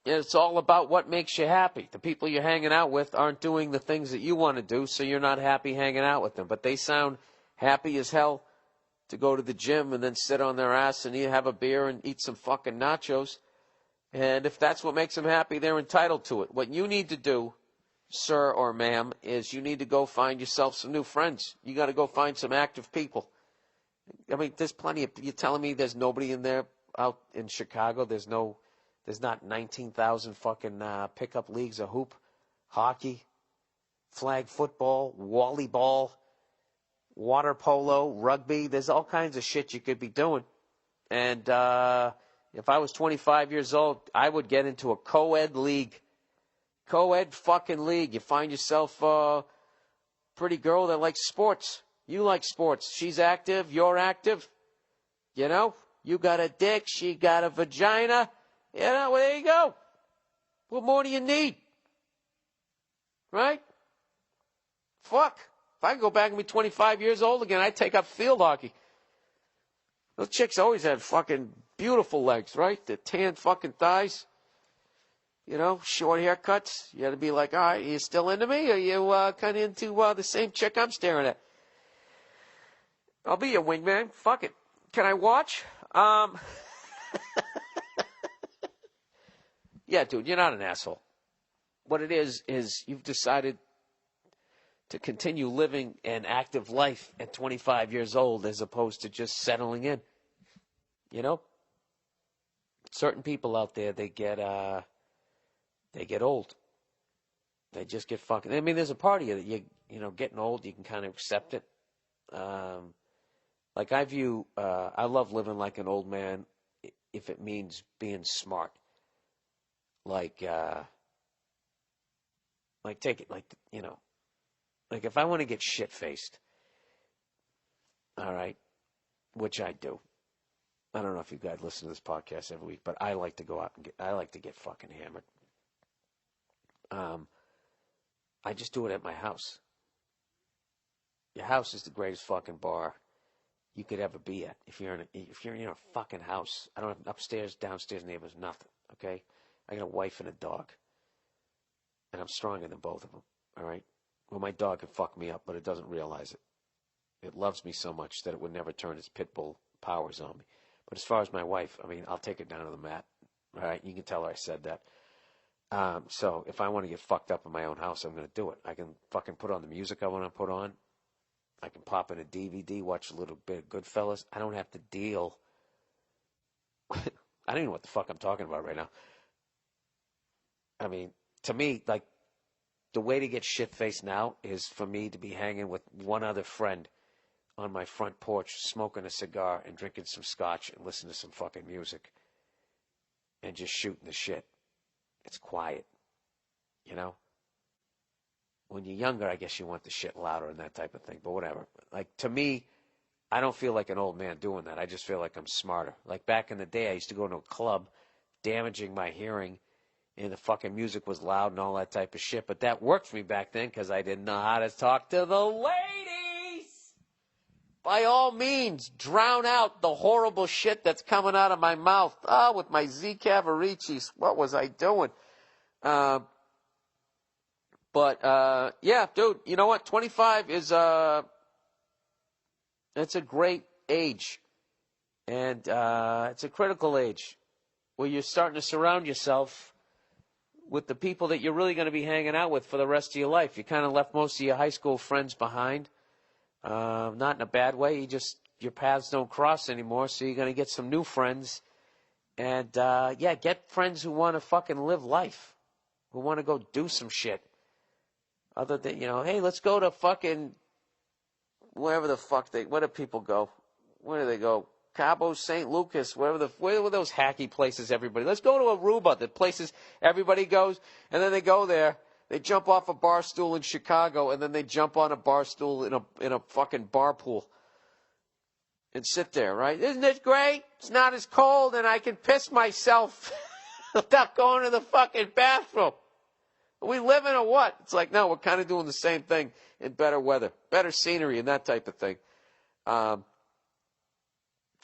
Speaker 1: It's all about what makes you happy. The people you're hanging out with aren't doing the things that you want to do, so you're not happy hanging out with them. But they sound happy as hell to go to the gym and then sit on their ass and have a beer and eat some fucking nachos. And if that's what makes them happy, they're entitled to it. What you need to do, sir or ma'am, is you need to go find yourself some new friends. You got to go find some active people. I mean, there's plenty of... You're telling me there's nobody in there out in Chicago? There's not 19,000 fucking pickup leagues of hoop, hockey, flag football, volleyball, water polo, rugby. There's all kinds of shit you could be doing. And if I was 25 years old, I would get into a co-ed league. Co-ed fucking league. You find yourself a pretty girl that likes sports. You like sports. She's active. You're active. You know, you got a dick. She got a vagina. You know, well, there you go. What more do you need? Right? Fuck. If I could go back and be 25 years old again, I'd take up field hockey. Those chicks always had fucking beautiful legs, right? The tan fucking thighs. You know, short haircuts. You had to be like, all right, are you still into me? Or are you kind of into the same chick I'm staring at? I'll be your wingman. Fuck it. Can I watch? Yeah, dude, you're not an asshole. What it is you've decided to continue living an active life at 25 years old as opposed to just settling in. You know? Certain people out there, they get old. They just get fucking... I mean, there's a part of you that, you know, getting old, you can kind of accept it. Like I view... I love living like an old man if it means being smart. Like take it, like, you know... Like, if I want to get shit-faced, all right, which I do. I don't know if you guys listen to this podcast every week, but I like to go out and I like to get fucking hammered. I just do it at my house. Your house is the greatest fucking bar you could ever be at. If you're in a fucking house, I don't have upstairs, downstairs neighbors, nothing, okay? I got a wife and a dog, and I'm stronger than both of them, all right? Well, my dog can fuck me up, but it doesn't realize it. It loves me so much that it would never turn its pit bull powers on me. But as far as my wife, I mean, I'll take her down to the mat. All right, you can tell her I said that. So if I want to get fucked up in my own house, I'm going to do it. I can fucking put on the music I want to put on. I can pop in a DVD, watch a little bit of Goodfellas. I don't have to deal. I don't even know what the fuck I'm talking about right now. I mean, to me, like, the way to get shit-faced now is for me to be hanging with one other friend on my front porch, smoking a cigar and drinking some scotch and listening to some fucking music and just shooting the shit. It's quiet, you know? When you're younger, I guess you want the shit louder and that type of thing, but whatever. Like, to me, I don't feel like an old man doing that. I just feel like I'm smarter. Like, back in the day, I used to go to a club, damaging my hearing, and the fucking music was loud and all that type of shit. But that worked for me back then because I didn't know how to talk to the ladies. By all means, drown out the horrible shit that's coming out of my mouth. Oh, with my Z Cavaricis, what was I doing? Yeah, dude, you know what? 25 is it's a great age. And it's a critical age where you're starting to surround yourself with the people that you're really going to be hanging out with for the rest of your life. You kind of left most of your high school friends behind. Not in a bad way. Your paths don't cross anymore, so you're going to get some new friends. And, get friends who want to fucking live life, who want to go do some shit. Other than, hey, let's go to fucking wherever the fuck where do people go? Where do they go? Cabo, St. Lucas, where were those hacky places, everybody? Let's go to Aruba, the places everybody goes, and then they go there, they jump off a bar stool in Chicago, and then they jump on a bar stool in a fucking bar pool and sit there, right? Isn't it great? It's not as cold, and I can piss myself without going to the fucking bathroom. Are we living or what? It's like, no, we're kind of doing the same thing in better weather, better scenery, and that type of thing.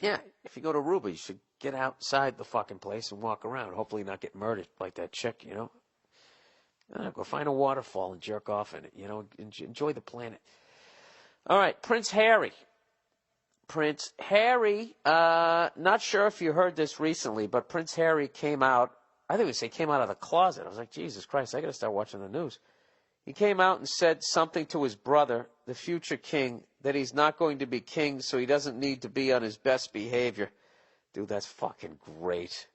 Speaker 1: Yeah, if you go to Aruba, you should get outside the fucking place and walk around. Hopefully not get murdered like that chick, Go find a waterfall and jerk off in it, Enjoy the planet. All right, Prince Harry. Prince Harry, not sure if you heard this recently, but Prince Harry came out, I think he came out of the closet. I was like, Jesus Christ, I got to start watching the news. He came out and said something to his brother, the future king, that he's not going to be king, so he doesn't need to be on his best behavior. Dude, that's fucking great.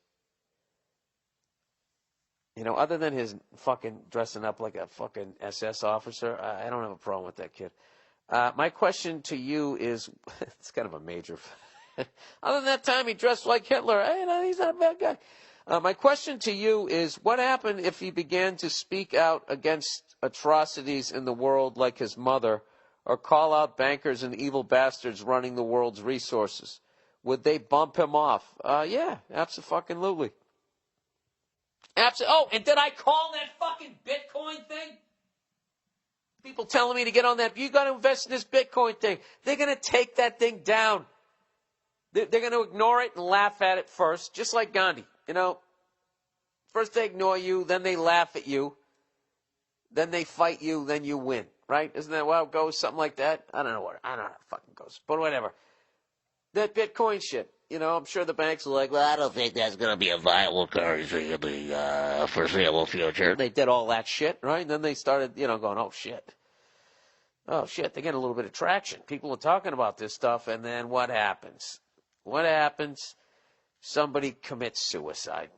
Speaker 1: Other than his fucking dressing up like a fucking SS officer, I don't have a problem with that kid. My question to you is, it's kind of a major. Other than that time he dressed like Hitler, he's not a bad guy. My question to you is, what happened if he began to speak out against atrocities in the world like his mother? or call out bankers and evil bastards running the world's resources? Would they bump him off? Yeah, abso-fucking-lutely. Oh, and did I call that fucking Bitcoin thing? People telling me to get on that. You got to invest in this Bitcoin thing. They're going to take that thing down. They're going to ignore it and laugh at it first, just like Gandhi. You know, first they ignore you, then they laugh at you, then they fight you, then you win. Right? Isn't that how it goes? Something like that? I don't know how it fucking goes. But whatever. That Bitcoin shit. You know, I'm sure the banks are like, well,
Speaker 2: I don't think that's going to be a viable currency in the foreseeable future.
Speaker 1: They did all that shit, right? And then they started, going, oh, shit. Oh, shit, they get a little bit of traction. People are talking about this stuff, and then what happens? What happens? Somebody commits suicide.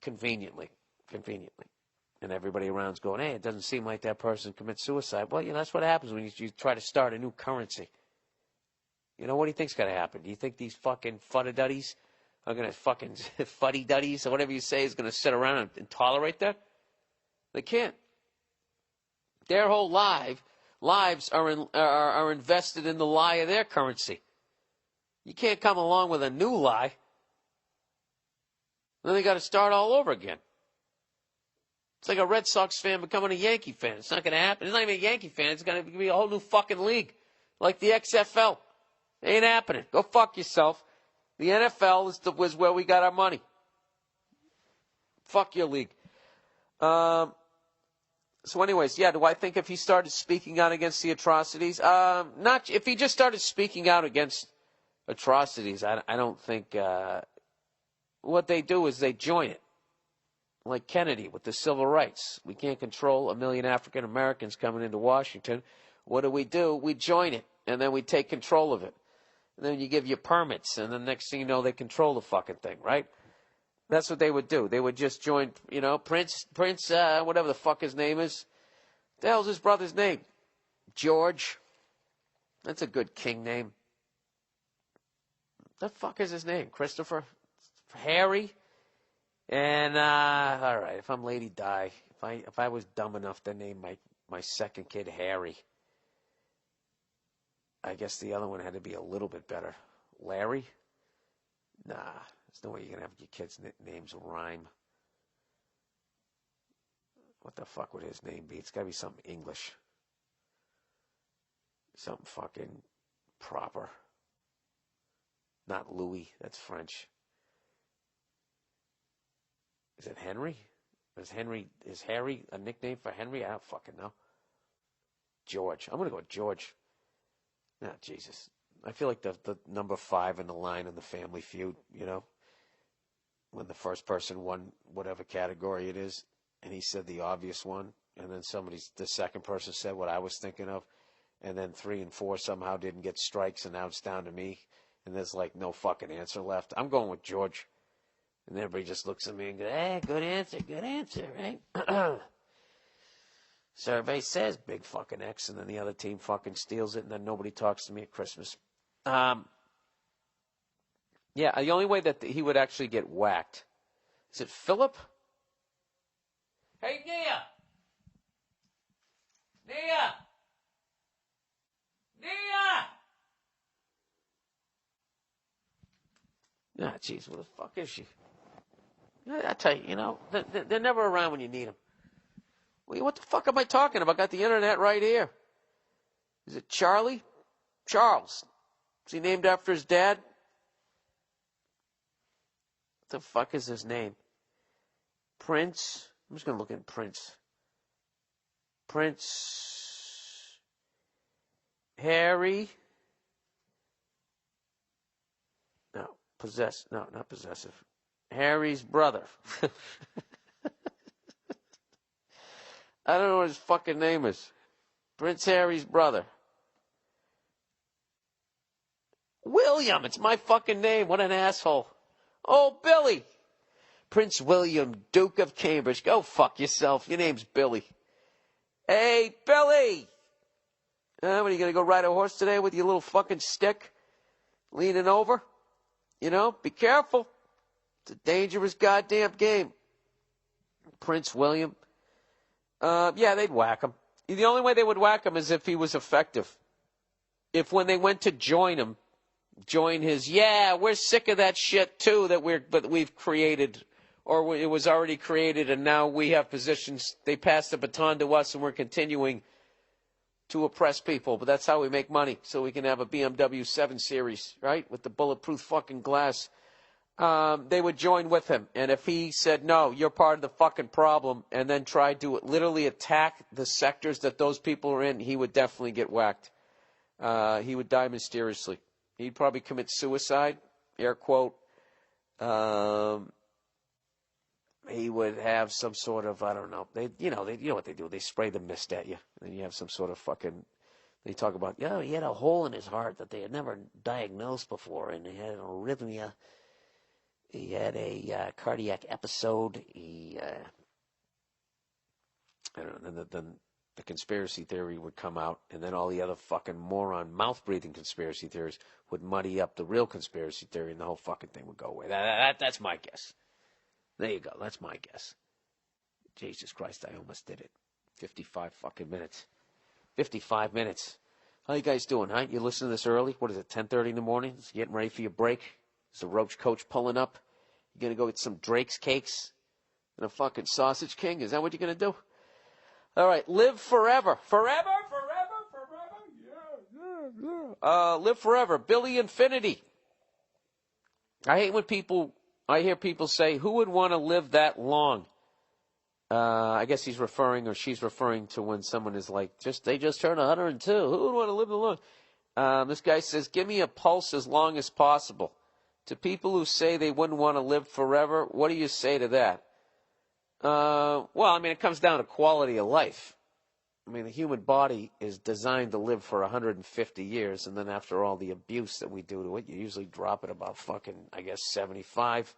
Speaker 1: Conveniently. And everybody around's going, hey, it doesn't seem like that person commits suicide. Well, that's what happens when you try to start a new currency. What do you think's going to happen? Do you think these fucking fuddy-duddies are going to fucking fuddy-duddies or whatever you say is going to sit around and tolerate that? They can't. Their whole lives are invested in the lie of their currency. You can't come along with a new lie. Then they got to start all over again. It's like a Red Sox fan becoming a Yankee fan. It's not going to happen. It's not even a Yankee fan. It's going to be a whole new fucking league, like the XFL. Ain't happening. Go fuck yourself. The NFL was where we got our money. Fuck your league. So anyways, yeah, do I think if he started speaking out against the atrocities? Not if he just started speaking out against atrocities. I don't think what they do is they join it. Like Kennedy with the civil rights. We can't control 1 million African Americans coming into Washington. What do? We join it, and then we take control of it. And then you give you permits, and the next thing you know, they control the fucking thing, right? That's what they would do. They would just join, Prince, whatever the fuck his name is. What the hell's his brother's name? George. That's a good king name. The fuck is his name? Christopher? Harry? And, all right, if I'm Lady Di, if I was dumb enough to name my second kid Harry, I guess the other one had to be a little bit better. Larry? Nah, there's no way you're going to have your kids' names rhyme. What the fuck would his name be? It's got to be something English. Something fucking proper. Not Louis, that's French. Is it Henry? Is Harry a nickname for Henry? I don't fucking know. George. I'm going to go with George. Ah, Jesus. I feel like the number 5 in the line in the Family Feud, when the first person won whatever category it is, and he said the obvious one, and then the second person said what I was thinking of, and then 3 and 4 somehow didn't get strikes, and now it's down to me, and there's like no fucking answer left. I'm going with George. And everybody just looks at me and goes, hey, good answer, right? So everybody says big fucking X, and then the other team fucking steals it, and then nobody talks to me at Christmas. Yeah, the only way that he would actually get whacked. Is it Philip? Hey, Nia! Ah, jeez, where the fuck is she? I tell you, they're never around when you need them. What the fuck am I talking about? I got the internet right here. Is it Charlie? Charles. Is he named after his dad? What the fuck is his name? Prince. I'm just going to look at Prince. Prince Harry. No, not possessive. Harry's brother. I don't know what his fucking name is. Prince Harry's brother. William, it's my fucking name. What an asshole. Oh, Billy. Prince William, Duke of Cambridge. Go fuck yourself. Your name's Billy. Hey, Billy. What, are you going to go ride a horse today with your little fucking stick? Leaning over? Be careful. It's a dangerous goddamn game. Prince William. Yeah, they'd whack him. The only way they would whack him is if he was effective. If when they went to join him, join his, yeah, we're sick of that shit too but we've created, or it was already created and now we have positions, they passed the baton to us and we're continuing to oppress people. But that's how we make money, so we can have a BMW 7 Series, right, with the bulletproof fucking glass. They would join with him. And if he said, no, you're part of the fucking problem, and then tried to literally attack the sectors that those people are in, he would definitely get whacked. He would die mysteriously. He'd probably commit suicide, air quote. He would have some sort of, I don't know. You know what they do. They spray the mist at you. And then you have some sort of fucking, they talk about, yeah, he had a hole in his heart that they had never diagnosed before, and he had an arrhythmia. He had a cardiac episode. I don't know, then the conspiracy theory would come out, and then all the other fucking moron mouth-breathing conspiracy theories would muddy up the real conspiracy theory, and the whole fucking thing would go away. That's my guess. There you go. That's my guess. Jesus Christ, I almost did it. 55 fucking minutes. 55 minutes. How you guys doing, huh? You listening to this early? What is it, 10:30 in the morning? It's getting ready for your break? Is the Roach Coach pulling up? You going to go get some Drake's cakes and a fucking Sausage King? Is that what you're going to do? All right, live forever. Forever. Yeah. Live forever. Billy Infinity. I hate when I hear people say, who would want to live that long? I guess he's referring, or she's referring to when someone is like, they just turned 102. Who would want to live that long? This guy says, give me a pulse as long as possible. To people who say they wouldn't want to live forever, what do you say to that? Well, I mean, it comes down to quality of life. I mean, the human body is designed to live for 150 years, and then after all the abuse that we do to it, you usually drop it about fucking, I guess, 75.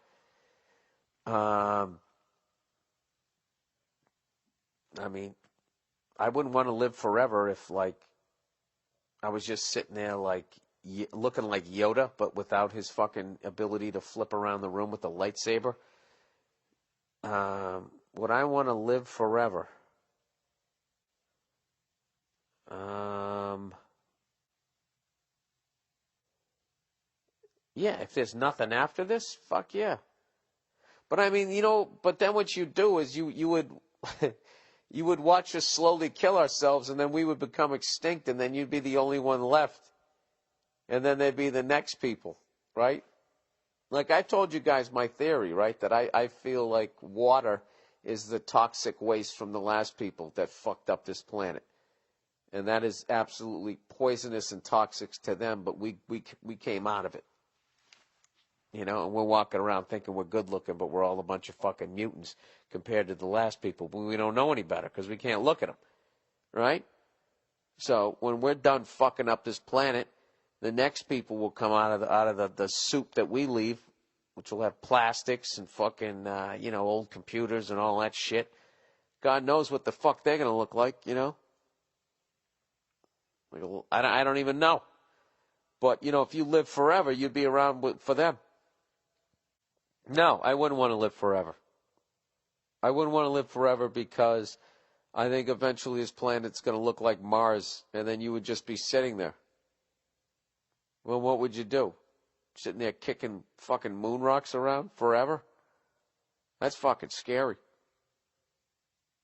Speaker 1: I mean, I wouldn't want to live forever if, like, I was just sitting there, like, looking like Yoda, but without his fucking ability to flip around the room with a lightsaber. Would I want to live forever? Yeah, if there's nothing after this, fuck yeah. But I mean, but then what you do is you would you would watch us slowly kill ourselves, and then we would become extinct, and then you'd be the only one left. And then there'd be the next people, right? Like I told you guys my theory, right? That I feel like water is the toxic waste from the last people that fucked up this planet. And that is absolutely poisonous and toxic to them, but we came out of it. And we're walking around thinking we're good looking, but we're all a bunch of fucking mutants compared to the last people. But we don't know any better because we can't look at them, right? So when we're done fucking up this planet, the next people will come out of the soup that we leave, which will have plastics and fucking, old computers and all that shit. God knows what the fuck they're going to look like, I don't even know. But, if you live forever, you'd be around for them. No, I wouldn't want to live forever. I wouldn't want to live forever because I think eventually this planet's going to look like Mars, and then you would just be sitting there. Well, what would you do? Sitting there kicking fucking moon rocks around forever? That's fucking scary.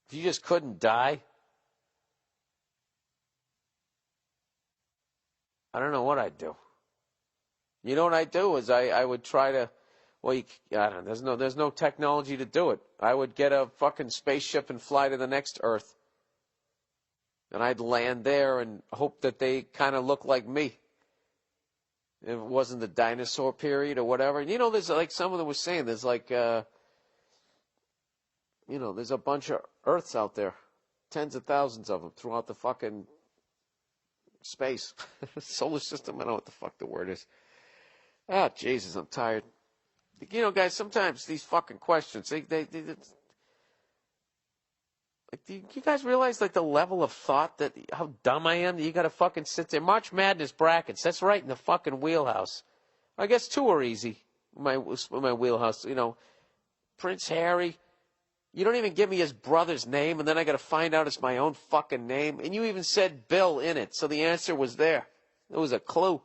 Speaker 1: If you just couldn't die, I don't know what I'd do. You know what I'd do is I would try to, I don't know, there's no technology to do it. I would get a fucking spaceship and fly to the next Earth. And I'd land there and hope that they kind of look like me. If it wasn't the dinosaur period or whatever. And, there's like someone was saying, there's like, there's a bunch of Earths out there. Tens of thousands of them throughout the fucking space. Solar system, I don't know what the fuck the word is. Ah, Jesus, I'm tired. Guys, sometimes these fucking questions, do you guys realize, like, the level of thought how dumb I am that you got to fucking sit there? March Madness brackets, that's right in the fucking wheelhouse. I guess two are easy, my wheelhouse. Prince Harry, You don't even give me his brother's name, and then I got to find out it's my own fucking name. And you even said Bill in it, so the answer was there. It was a clue.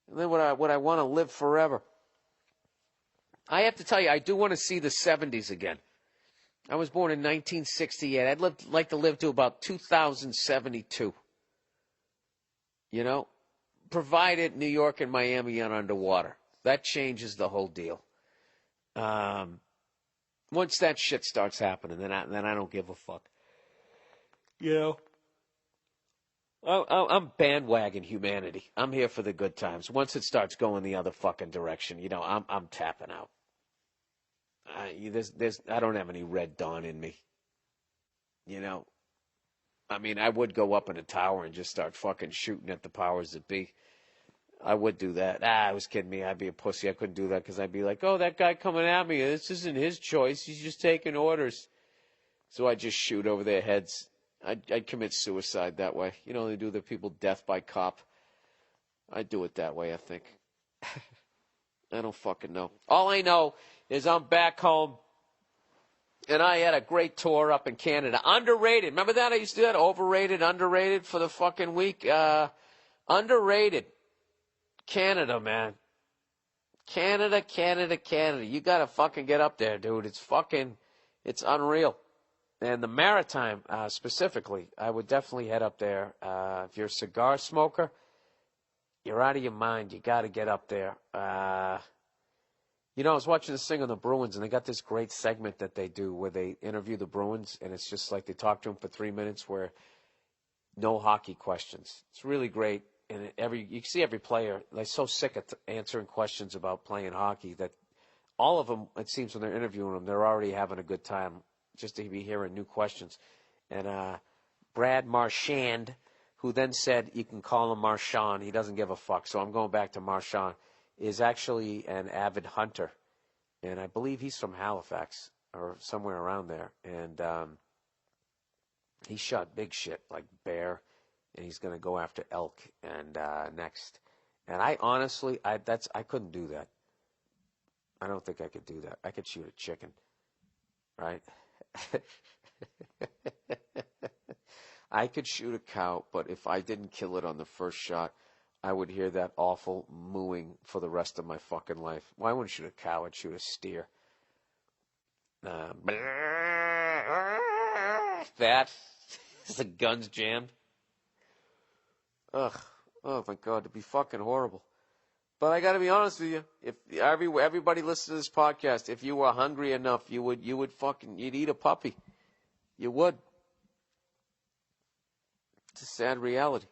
Speaker 1: And then would I want to live forever? I have to tell you, I do want to see the 70s again. I was born in 1968. Like to live to about 2072. You know? Provided New York and Miami aren't underwater. That changes the whole deal. Once that shit starts happening, then I don't give a fuck. You know? I'm bandwagon humanity. I'm here for the good times. Once it starts going the other fucking direction, you know, I'm tapping out. I don't have any Red Dawn in me. You know? I mean, I would go up in a tower and just start fucking shooting at the powers that be. I would do that. I was kidding me. I'd be a pussy. I couldn't do that because I'd be like, oh, that guy coming at me, this isn't his choice. He's just taking orders. So I'd just shoot over their heads. I'd commit suicide that way. You know, they do the people death by cop. I'd do it that way, I think. I don't fucking know. All I know is I'm back home, and I had a great tour up in Canada. Underrated. Remember that? I used to do that? Overrated, underrated for the fucking week. Underrated. Canada, man. Canada. You gotta fucking get up there, dude. It's unreal. And the Maritime, specifically, I would definitely head up there. If you're a cigar smoker, you're out of your mind. You gotta get up there. You know, I was watching this thing on the Bruins, and they got this great segment that they do where they interview the Bruins, and it's just like they talk to them for 3 minutes where no hockey questions. It's really great. And you see every player, they're so sick of answering questions about playing hockey that all of them, it seems when they're interviewing them, they're already having a good time just to be hearing new questions. And Brad Marchand, who then said, you can call him Marchand, he doesn't give a fuck, so I'm going back to Marchand, is actually an avid hunter. And I believe he's from Halifax or somewhere around there. And he shot big shit like bear. And he's going to go after elk and next. And I honestly, I couldn't do that. I don't think I could do that. I could shoot a chicken, right? I could shoot a cow, but if I didn't kill it on the first shot, I would hear that awful mooing for the rest of my fucking life. Why wouldn't I shoot a cow? I'd shoot a steer. That is the guns jammed. Ugh, oh my God, it'd be fucking horrible. But I got to be honest with you. If everybody listens to this podcast, if you were hungry enough, you'd eat a puppy. You would. It's a sad reality.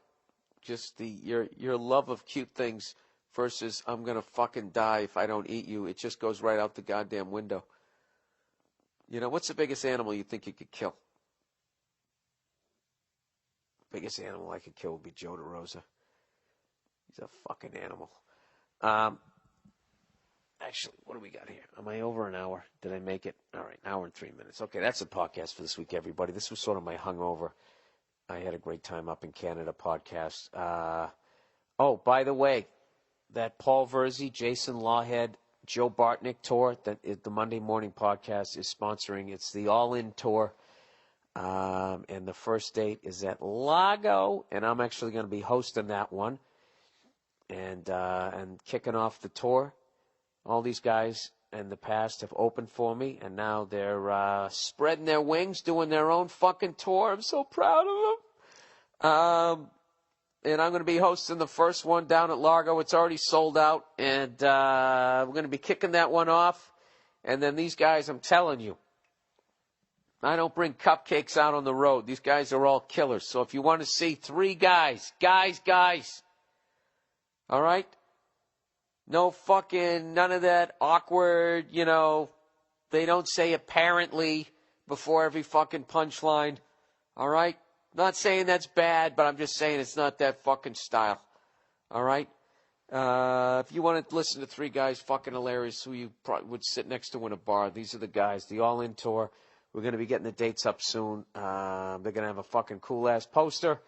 Speaker 1: Just your love of cute things versus I'm gonna fucking die if I don't eat you. It just goes right out the goddamn window. You know, what's the biggest animal you think you could kill? Biggest animal I could kill would be Joe DeRosa. He's a fucking animal. Actually, what do we got here? Am I over an hour? Did I make it? All right, an hour and 3 minutes. Okay, that's the podcast for this week, everybody. This was sort of my hungover. I had a great time up in Canada podcast. Oh, by the way, that Paul Verzi, Jason Lawhead, Joe Bartnick tour that is the Monday Morning Podcast is sponsoring. It's the All-In Tour. And the first date is at Lago, and I'm actually going to be hosting that one and kicking off the tour. All these guys in the past have opened for me, and now they're spreading their wings, doing their own fucking tour. I'm so proud of them. And I'm going to be hosting the first one down at Largo. It's already sold out, and we're going to be kicking that one off. And then these guys, I'm telling you, I don't bring cupcakes out on the road. These guys are all killers. So if you want to see 3 guys, all right? No fucking, none of that awkward, you know, they don't say apparently before every fucking punchline, all right? Not saying that's bad, but I'm just saying it's not that fucking style, all right? If you want to listen to 3 guys fucking hilarious who you probably would sit next to in a bar, these are the guys, the All-In Tour. We're going to be getting the dates up soon. They're going to have a fucking cool-ass poster.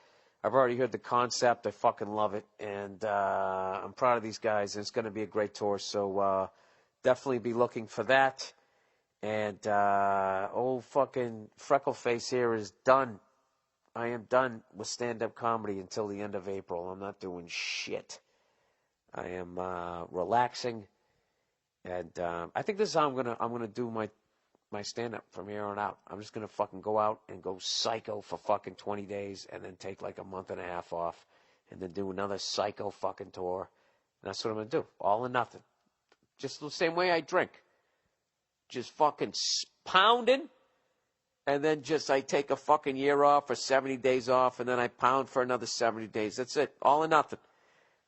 Speaker 1: I've already heard the concept. I fucking love it. And I'm proud of these guys. And it's going to be a great tour. So definitely be looking for that. And old fucking Freckleface here is done. I am done with stand-up comedy until the end of April. I'm not doing shit. I am relaxing, and I think this is how I'm gonna do my stand-up from here on out. I'm just gonna fucking go out and go psycho for fucking 20 days, and then take like a month and a half off, and then do another psycho fucking tour. And that's what I'm gonna do. All or nothing. Just the same way I drink. Just fucking pounding, and then just I take a fucking year off or 70 days off, and then I pound for another 70 days. That's it. All or nothing.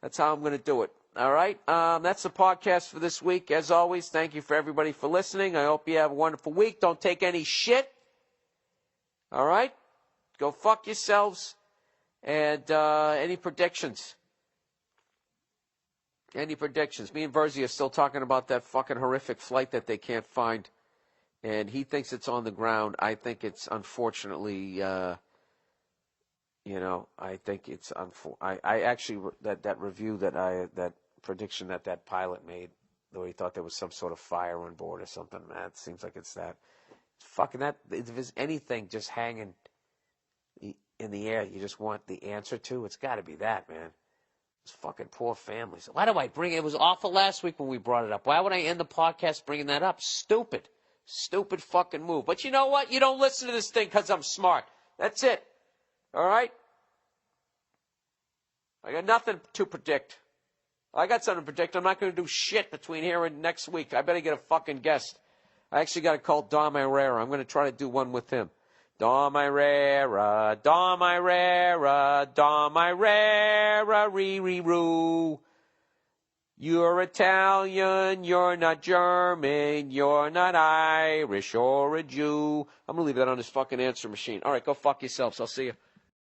Speaker 1: That's how I'm going to do it. All right? That's the podcast for this week. As always, thank you for everybody for listening. I hope you have a wonderful week. Don't take any shit. All right? Go fuck yourselves. And any predictions? Any predictions? Me and Verzi are still talking about that fucking horrific flight that they can't find. And he thinks it's on the ground. I think it's unfortunately, I think it's I actually, that review that prediction that pilot made, though he thought there was some sort of fire on board or something, man, it seems like it's that. Fucking that, if there's anything just hanging in the air you just want the answer to, it's got to be that, man. Those fucking poor families. Why do I bring it? It was awful last week when we brought it up. Why would I end the podcast bringing that up? Stupid. Stupid fucking move. But you know what? You don't listen to this thing because I'm smart. That's it. All right? I got nothing to predict. I got something to predict. I'm not going to do shit between here and next week. I better get a fucking guest. I actually got to call Dom Herrera. I'm going to try to do one with him. Dom Herrera, Dom Herrera, Dom Herrera, ree-ree-roo. You're Italian, you're not German, you're not Irish or a Jew. I'm going to leave that on this fucking answer machine. All right, go fuck yourselves. I'll see you.